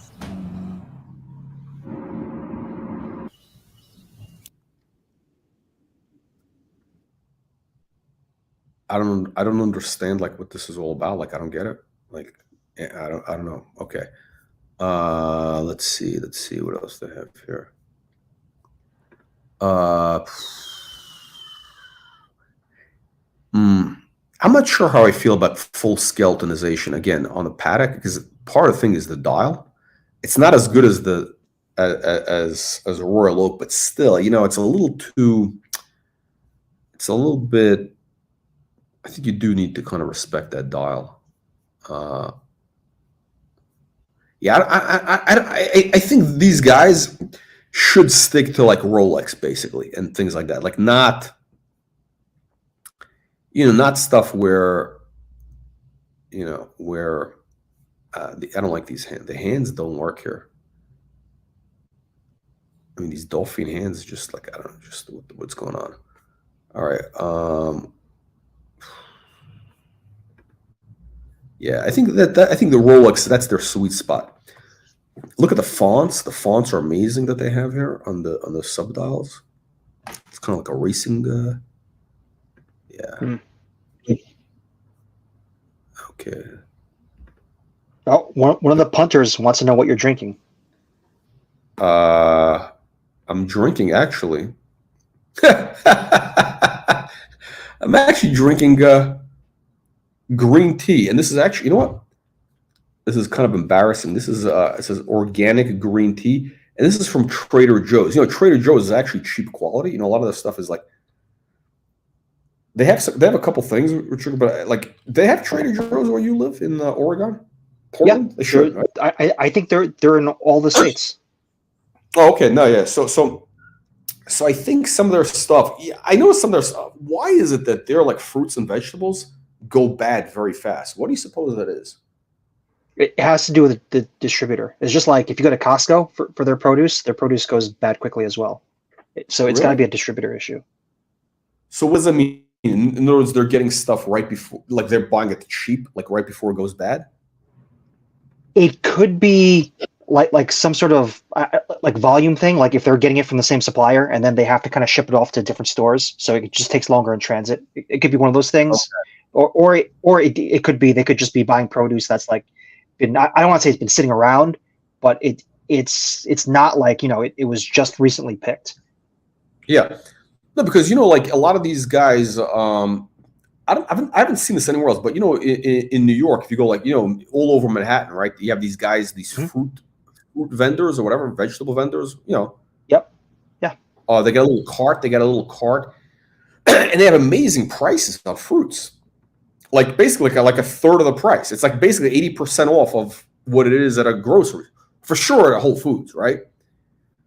I don't understand like what this is all about. Like I don't get it. Like I don't know. Okay. Let's see what else they have here. I'm not sure how I feel about full skeletonization again on the Patek, because part of the thing is the dial. It's not as good as the as a Royal Oak, but still, it's a little too. It's a little bit. I think you do need to kind of respect that dial. Yeah, I think these guys should stick to like Rolex basically and things like that. Like not stuff where I don't like these hands. The hands don't work here. I mean, these dolphin hands, just like I don't know, just what's going on. All right. Yeah, I think I think the Rolex, that's their sweet spot. Look at the fonts. The fonts are amazing that they have here on the subdials. It's kind of like a racing. Yeah. Okay. Oh, one of the punters wants to know what you're drinking. I'm drinking actually. I'm actually drinking green tea, and this is actually, you know what? This is kind of embarrassing. This is it says organic green tea, and this is from Trader Joe's. Trader Joe's is actually cheap quality. A lot of this stuff is like they have a couple things, Richard, but like they have Trader Joe's where you live in Oregon, Portland. Yeah, they should. Right? I think they're in all the states. Oh, okay. No, yeah. So I think some of their stuff. Yeah, I know some of their stuff. Why is it that their like fruits and vegetables go bad very fast? What do you suppose that is? It has to do with the distributor. It's just like if you go to Costco for their produce goes bad quickly as well. So it's got to be a distributor issue. So what does that mean? In other words, they're getting stuff right before, like they're buying it cheap, like right before it goes bad. It could be like some sort of like volume thing, like if they're getting it from the same supplier and then they have to kind of ship it off to different stores, so it just takes longer in transit. It could be one of those things. Okay. Or it could be they could just be buying produce that's like been, I don't want to say it's been sitting around, but it's not like, you know, it was just recently picked. Yeah. No, because, you know, like a lot of these guys, I haven't seen this anywhere else, but, you know, in New York, if you go, like, you know, all over Manhattan, right, you have these guys, these fruit vendors or whatever, vegetable vendors, you know. Yep. Yeah. They got a little cart, and they have amazing prices on fruits. Like basically like a third of the price. It's like basically 80% off of what it is at a grocery. For sure at Whole Foods, right?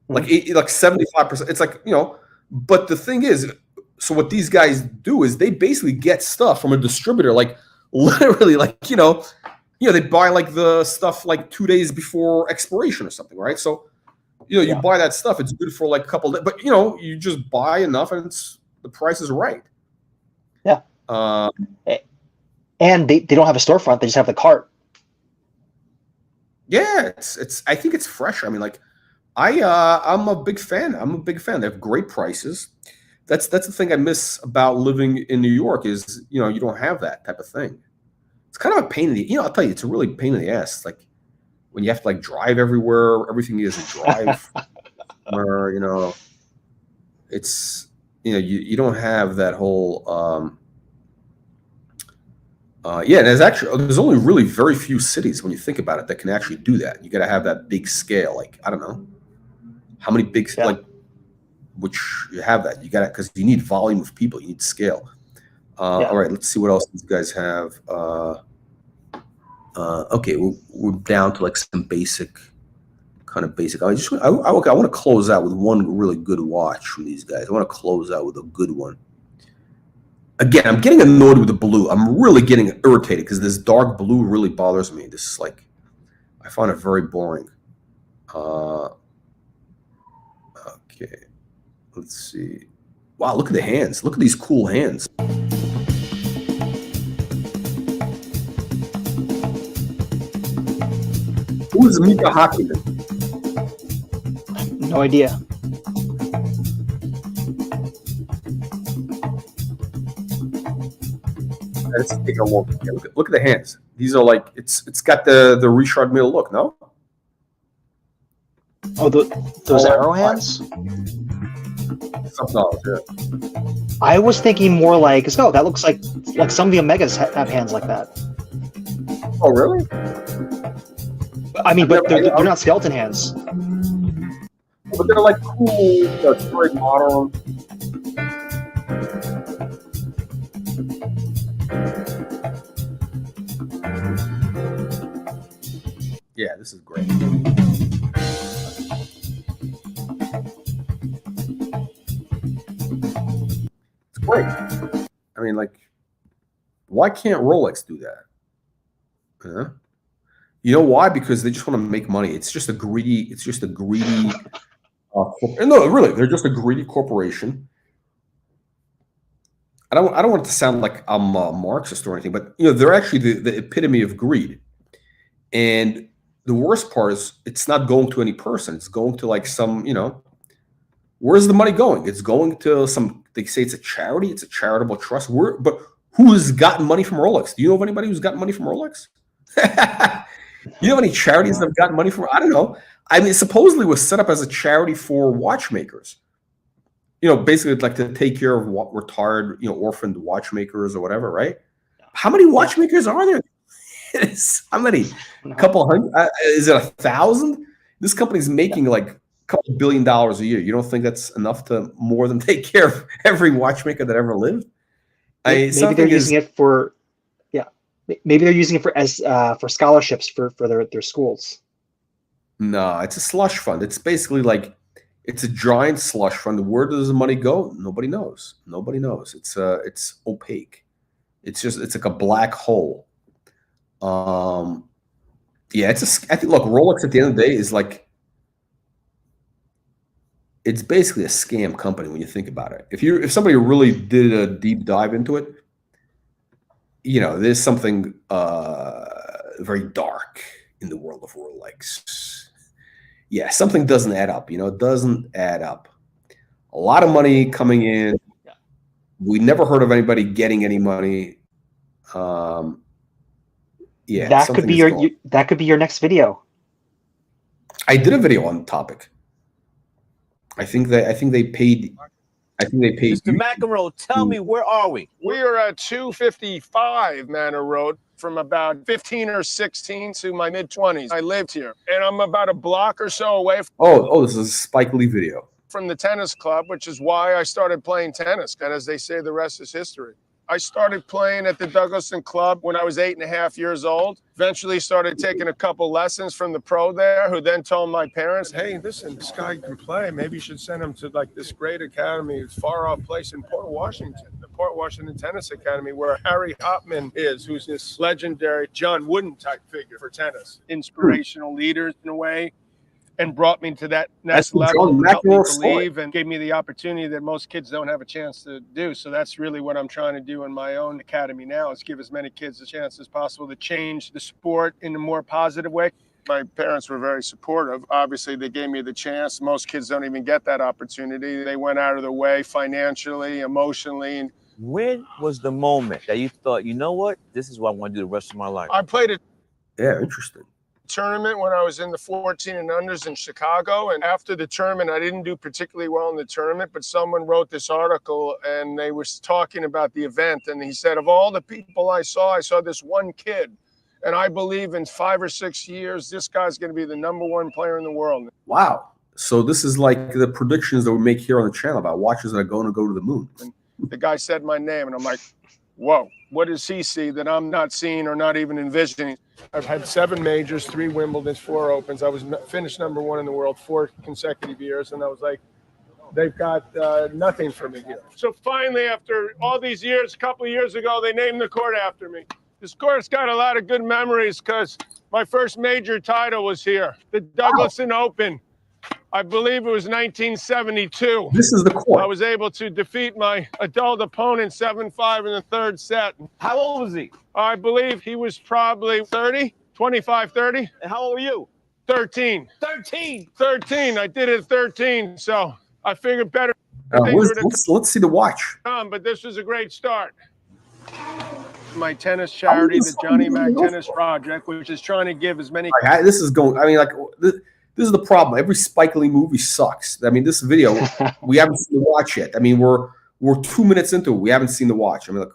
Like 75%. It's like, you know, but the thing is, so what these guys do is they basically get stuff from a distributor, like literally, like, you know, they buy like the stuff like 2 days before expiration or something, right? So, you know, you buy that stuff, it's good for like a couple of days, but, you know, you just buy enough and the price is right. Yeah. And they don't have a storefront, they just have the cart. Yeah, it's I think it's fresh. I mean, like, I'm a big fan. They have great prices. That's the thing I miss about living in New York is, you know, you don't have that type of thing. It's kind of a pain in the, you know, I'll tell you, it's a really pain in the ass. It's like when you have to like drive everywhere, everything is a drive. Or, you know, it's, you know, you don't have that whole yeah, and there's only really very few cities when you think about it that can actually do that. You got to have that big scale. Like, I don't know how many big like, which you have that. You got it because you need volume of people. You need scale. All right, let's see what else these guys have. Okay, we're down to like some kind of basic. I want to close out with one really good watch from these guys. I want to close out with a good one. Again, I'm getting annoyed with the blue. I'm really getting irritated because this dark blue really bothers me. This is like, I find it very boring. Okay, let's see. Wow, look at the hands. Look at these cool hands. Who is Mika Hakkinen? No idea. Let's take a look. Yeah, look at the hands. These are like, it's got the Richard Mille look, no? Oh, those arrow hands? Something else, yeah. I was thinking more like, oh, that looks like some of the Omegas have hands like that. Oh, really? I mean, but they're not skeleton hands. But they're like cool, very modern. Yeah, this is great. It's great. I mean, like, why can't Rolex do that? Huh? You know why? Because they just want to make money. It's just a greedy. No, really, they're just a greedy corporation. I don't want it to sound like I'm a Marxist or anything, but, you know, they're actually the epitome of greed. And the worst part is it's not going to any person. It's going to like some, you know, where's the money going? It's going to some, they say it's a charity, it's a charitable trust. But who's gotten money from Rolex? Do you know of anybody who's gotten money from Rolex? You know any charities that have gotten money from? I don't know. I mean, it supposedly was set up as a charity for watchmakers. You know, basically like to take care of retired, you know, orphaned watchmakers or whatever, right? How many watchmakers are there? How many? A couple hundred? Is it 1,000? This company's making like a couple $1 billion a year. You don't think that's enough to more than take care of every watchmaker that ever lived? Maybe they're using it for, maybe they're using it for scholarships for their schools. No, it's a slush fund. It's basically like, it's a giant slush fund. Where does the money go? Nobody knows. Nobody knows. It's opaque. It's like a black hole. Yeah, I think, look, Rolex at the end of the day is like, it's basically a scam company when you think about it. If somebody really did a deep dive into it, there's something very dark in the world of Rolex. Yeah, something doesn't add up. It doesn't add up. A lot of money coming in. We never heard of anybody getting any money. Yeah, that could be that could be your next video. I did a video on the topic. I think they paid. Mr. McEnroe, tell me, where are we? We are at 255 Manor Road. From about 15 or 16 to my mid-20s, I lived here, and I'm about a block or so away. This is a Spike Lee video. From the tennis club, which is why I started playing tennis. And as they say, the rest is history. I started playing at the Douglaston Club when I was 8.5 years old. Eventually started taking a couple lessons from the pro there, who then told my parents, hey, listen, this guy can play. Maybe you should send him to like this great academy, far off place in Port Washington, the Port Washington Tennis Academy, where Harry Hopman is, who's this legendary John Wooden type figure for tennis. Inspirational leaders in a way. And brought me to that next level, helped me believe, and gave me the opportunity that most kids don't have a chance to do. So that's really what I'm trying to do in my own academy now, is give as many kids a chance as possible to change the sport in a more positive way. My parents were very supportive. Obviously, they gave me the chance. Most kids don't even get that opportunity. They went out of their way financially, emotionally. And when was the moment that you thought, you know what, this is what I want to do the rest of my life? I played it. Yeah, interesting. Tournament when I was in the 14 and unders in Chicago, and after the tournament I didn't do particularly well in the tournament, but someone wrote this article and they were talking about the event, and he said, of all the people I saw this one kid, and I believe in 5 or 6 years this guy's going to be the #1 player in the world. Wow. So this is like the predictions that we make here on the channel about watches that are going to go to the moon. And the guy said my name and I'm like, whoa, what does he see that I'm not seeing or not even envisioning? I've had 7 majors, 3 Wimbledons, 4 Opens. I was finished #1 in the world 4 consecutive years, and I was like, they've got nothing for me here. So finally, after all these years, a couple of years ago, they named the court after me. This court's got a lot of good memories because my first major title was here, the Douglaston Open. I believe it was 1972. This is the court. I was able to defeat my adult opponent 7-5 in the 3rd set. How old was he? I believe he was probably 30, 25, 30. And how old were you? 13. 13. 13. I did it at 13, so I figured better. Let's see the watch. But this was a great start. My tennis charity, the Johnny Mac Tennis Project, which is trying to give as many. This is going. I mean, like this is the problem. Every Spike Lee movie sucks. I mean, this video we haven't seen the watch yet. I mean, we're 2 minutes into it. We haven't seen the watch. I mean, like,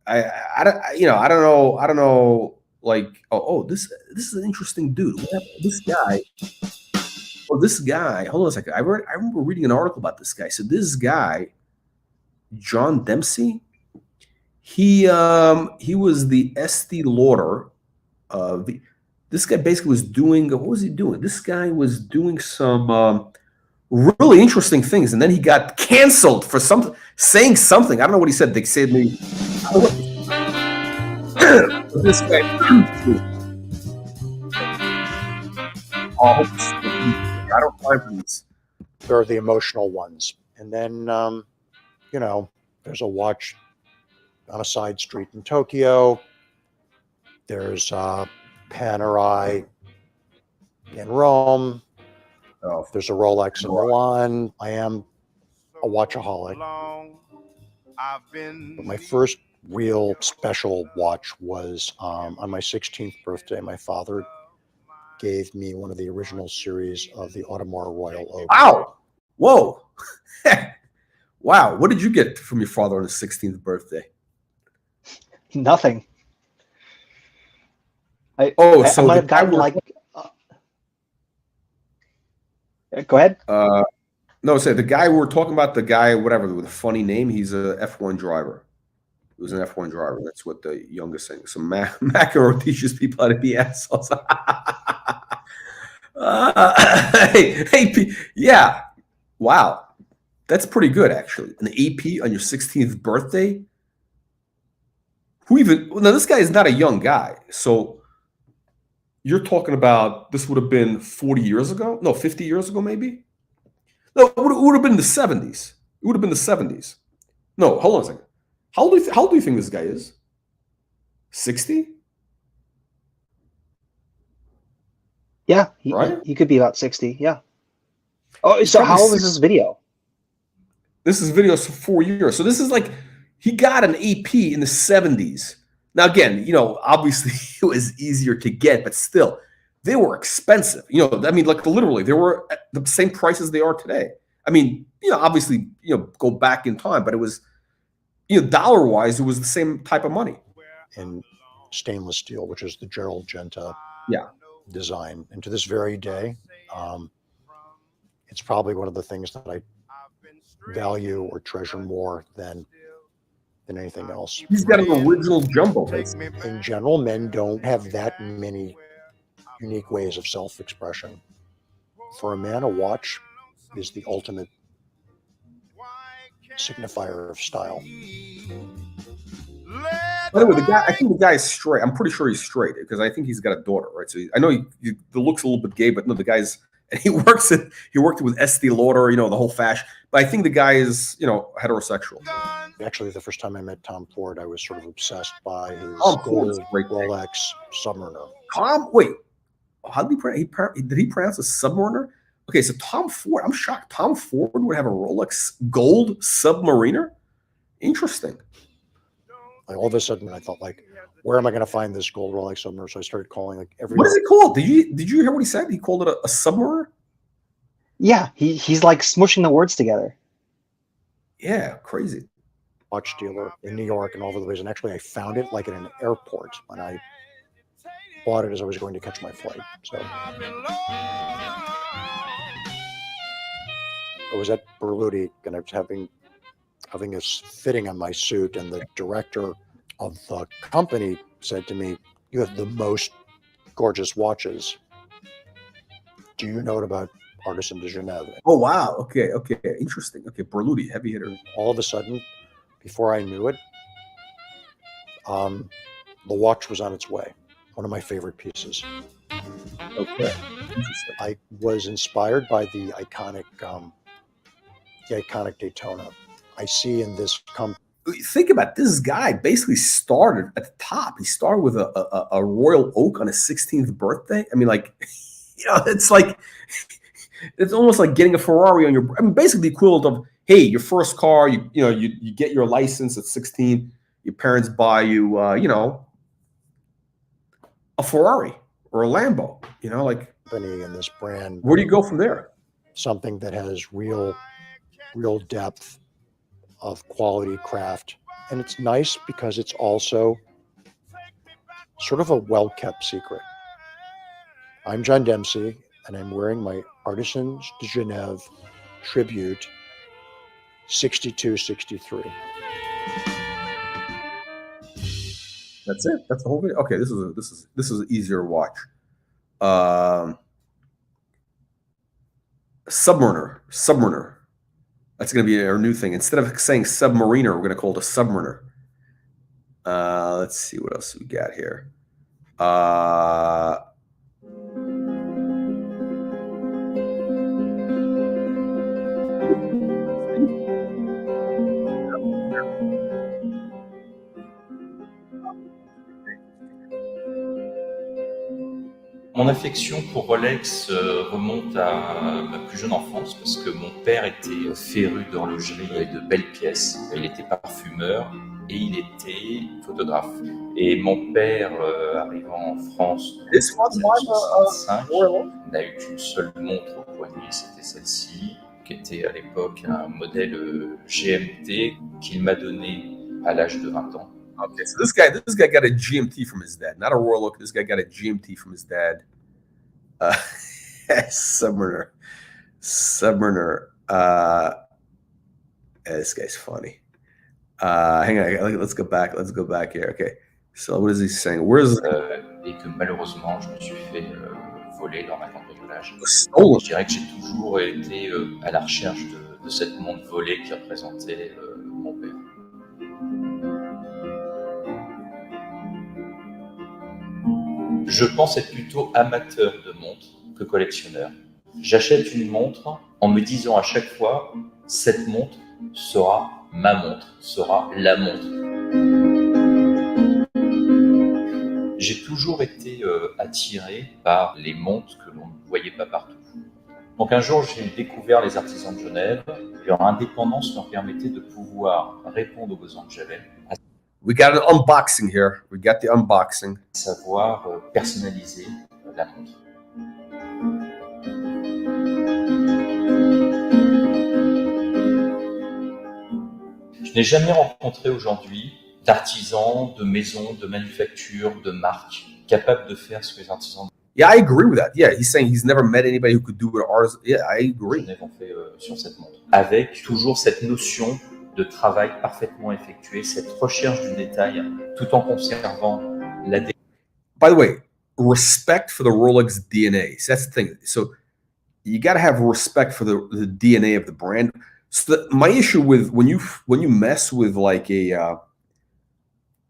I don't know. Like, this is an interesting dude. This guy. Oh, this guy. Hold on a second. I remember reading an article about this guy. So this guy, John Dempsey. He was the Estee Lauder. This guy basically was doing. What was he doing? This guy was doing some really interesting things, and then he got canceled for saying something. I don't know what he said. They said me. This guy. I don't find these. They're the emotional ones, and then there's a watch on a side street in Tokyo. There's Panerai in Rome. There's a Rolex in Milan. I am a watchaholic. But my first real special watch was on my 16th birthday. My father gave me one of the original series of the Audemars Royal Oak. Wow. Whoa. Wow. What did you get from your father on his 16th birthday? Nothing. I might have gotten like. Go ahead. No, say the guy we were talking about, the guy, whatever, with a funny name, he's a F1 driver. He was an F1 driver. That's what the youngest thing. So McEnroe teaches people how to be assholes. Yeah. Wow. That's pretty good, actually. An AP on your 16th birthday? Now, this guy is not a young guy. So you're talking about this would have been 40 years ago? No, 50 years ago, maybe? No, it would have been the 70s. It would have been the 70s. No, hold on a second. How old do you think this guy is? 60? Yeah, Right? he could be about 60. Yeah. Oh, He's so probably how old is 60. this video? This is videos for 4 years. So this is like he got an EP in the 70s. Now again, obviously it was easier to get, but still, they were expensive. I mean, like literally, they were at the same price as they are today. I mean, obviously, go back in time, but it was, dollar wise, it was the same type of money. In stainless steel, which is the Gerald Genta Yeah. design. And to this very day, it's probably one of the things that I value or treasure more than anything else. He's got an original jumbo, basically. In general, men don't have that many unique ways of self-expression. For a man, a watch is the ultimate signifier of style. By the way, I think the guy is straight. I'm pretty sure he's straight because I think he's got a daughter, right? So I know the look's a little bit gay, but no, the guy's, and he worked with Estee Lauder, the whole fashion. But I think the guy is, heterosexual. Actually, the first time I met Tom Ford, I was sort of obsessed by his Ford's gold great. Rolex Submariner. Wait, how did did he pronounce a Submariner? Okay, so Tom Ford, I'm shocked. Tom Ford would have a Rolex gold Submariner? Interesting. Like all of a sudden, I thought, like, where am I going to find this gold Rolex Submariner? So I started calling like every. What is it called? Did you hear what he said? He called it a Submariner? Yeah, he's like smushing the words together. Yeah, crazy. Watch dealer in New York and all over the place. And actually, I found it like at an airport when I bought it as I was going to catch my flight. So I was at Berluti and I was having a fitting on my suit, and the director of the company said to me, "You have the most gorgeous watches. Do you know about Artisans de Geneve?" Oh wow. Okay. Interesting. Okay, Berluti, heavy hitter. All of a sudden, before I knew it, the watch was on its way. One of my favorite pieces. Okay. Interesting. I was inspired by the iconic Daytona. I see in this Think about this guy basically started at the top. He started with a Royal Oak on his 16th birthday. I mean, like, it's like, it's almost like getting a Ferrari on your, I mean, basically the equivalent of, hey, your first car, you get your license at 16, your parents buy you, a Ferrari or a Lambo, like, company and this brand. Where do you go from there? Something that has real depth of quality craft. And it's nice because it's also sort of a well-kept secret. I'm John Dempsey, and I'm wearing my Artisans de Geneve Tribute 6263. That's it. That's the whole video. Okay, this is an easier watch. Submariner. That's going to be our new thing. Instead of saying Submariner, we're going to call it a Submariner. Let's see what else we got here. Mon affection pour Rolex remonte à ma plus jeune enfance parce que mon père était féru d'horlogerie et de belles pièces. Il était parfumeur et il était photographe. Et mon père, arrivant en France en 1965, n'a eu qu'une seule montre au poignet, c'était celle-ci, qui était à l'époque un modèle GMT qu'il m'a donné à l'âge de 20 ans. Okay, so this guy got a GMT from his dad, not a Royal Oak. This guy got a GMT from his dad. Submariner. This guy's funny. Hang on, let's go back here. Okay, so what is he saying? Where's et que malheureusement je me suis fait voler lors d'un cambriolage. stolen? Je dirais que j'ai toujours été à la recherche de cette montre volée qui représentait mon père. Je pense être plutôt amateur de montres que collectionneur. J'achète une montre en me disant à chaque fois, cette montre sera ma montre, sera la montre. J'ai toujours été attiré par les montres que l'on ne voyait pas partout. Donc un jour, j'ai découvert les Artisans de Genève. Leur indépendance leur permettait de pouvoir répondre aux besoins que j'avais, à We got an unboxing here. We got the unboxing. savoir personnaliser la montre. Je n'ai jamais rencontré aujourd'hui d'artisans, de maisons, de manufactures, de marques capables de faire ce que les artisans Yeah, I agree with that. Yeah, he's saying he's never met anybody who could do what ours. Yeah, I de agree. Genève ont fait sur cette montre. Avec toujours cette notion de travail parfaitement effectué, cette recherche du détail, tout en conservant la By the way, respect for the Rolex DNA. So that's the thing. So you got to have respect for the DNA of the brand. So my issue with when you mess with like a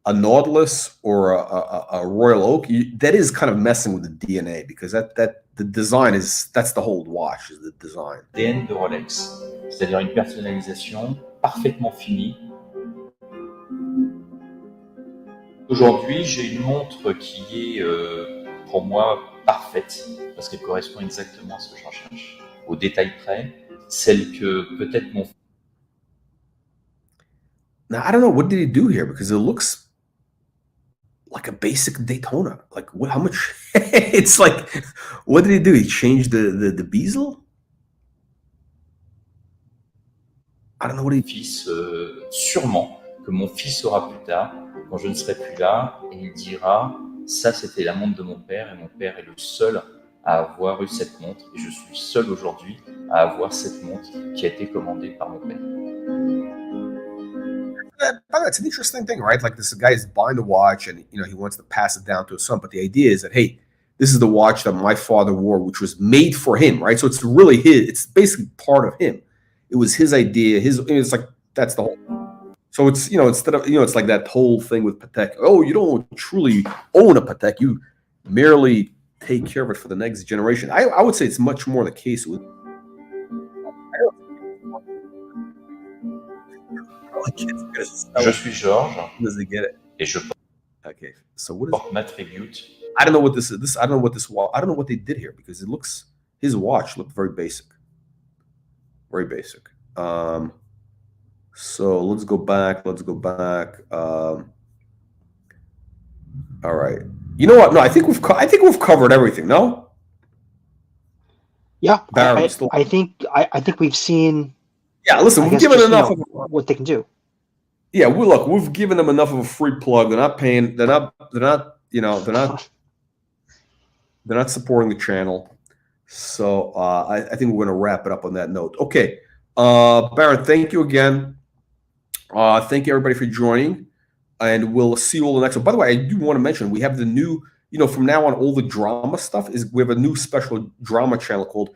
Nautilus or a Royal Oak, that is kind of messing with the DNA, because that the design that's the whole watch, is the design. ADN de Rolex, c'est-à-dire une personnalisation parfaitement finie. Aujourd'hui, j'ai une montre qui est pour moi parfaite, parce qu'elle correspond exactement à ce que je recherche, au détail près, celle que peut-être mon... Now I don't know, what did he do here, because it looks like a basic Daytona. Like what? How much? It's like, what did he do? He changed the bezel. I don't know what he. fils, sûrement, que mon fils aura plus tard, quand je ne serai plus là, et il dira, ça c'était la montre de mon père, et mon père est le seul à avoir eu cette montre, et je suis seul aujourd'hui à avoir cette montre qui a été commandée par mon père. By the way, it's an interesting thing, right? Like, this guy is buying the watch, and he wants to pass it down to his son. But the idea is that, hey, this is the watch that my father wore, which was made for him, right? So it's really his. It's basically part of him. It was his idea. It's like, that's the whole. So it's instead of it's like that whole thing with Patek. Oh, you don't truly own a Patek. You merely take care of it for the next generation. I would say it's much more the case with. Je suis Georges, Does he get it? et je Okay, so what is? porte ma tribute. I don't know what this is. I don't know what this watch. I don't know what they did here, because his watch looked very basic. Very basic. So let's go back. All right. You know what? No, I think we've covered everything. No. Yeah, Baron, I think we've seen. Yeah, listen, we've given enough of what they can do. Yeah, we've given them enough of a free plug. They're not paying. They're not supporting the channel. So I think we're going to wrap it up on that note. Okay, Baron, thank you again. Thank you everybody for joining, and we'll see you all the next one. By the way, I do want to mention we have the new. From now on, all the drama stuff we have a new special drama channel called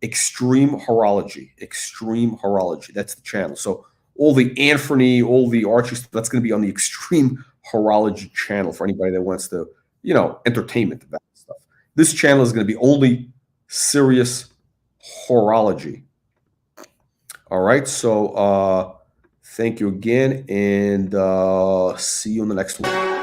Extreme Horology. Extreme Horology. That's the channel. So all the Anthony, all the Archie stuff, that's going to be on the Extreme Horology channel for anybody that wants to, entertainment about stuff. This channel is going to be only serious horology. All right. So thank you again, and see you on the next one.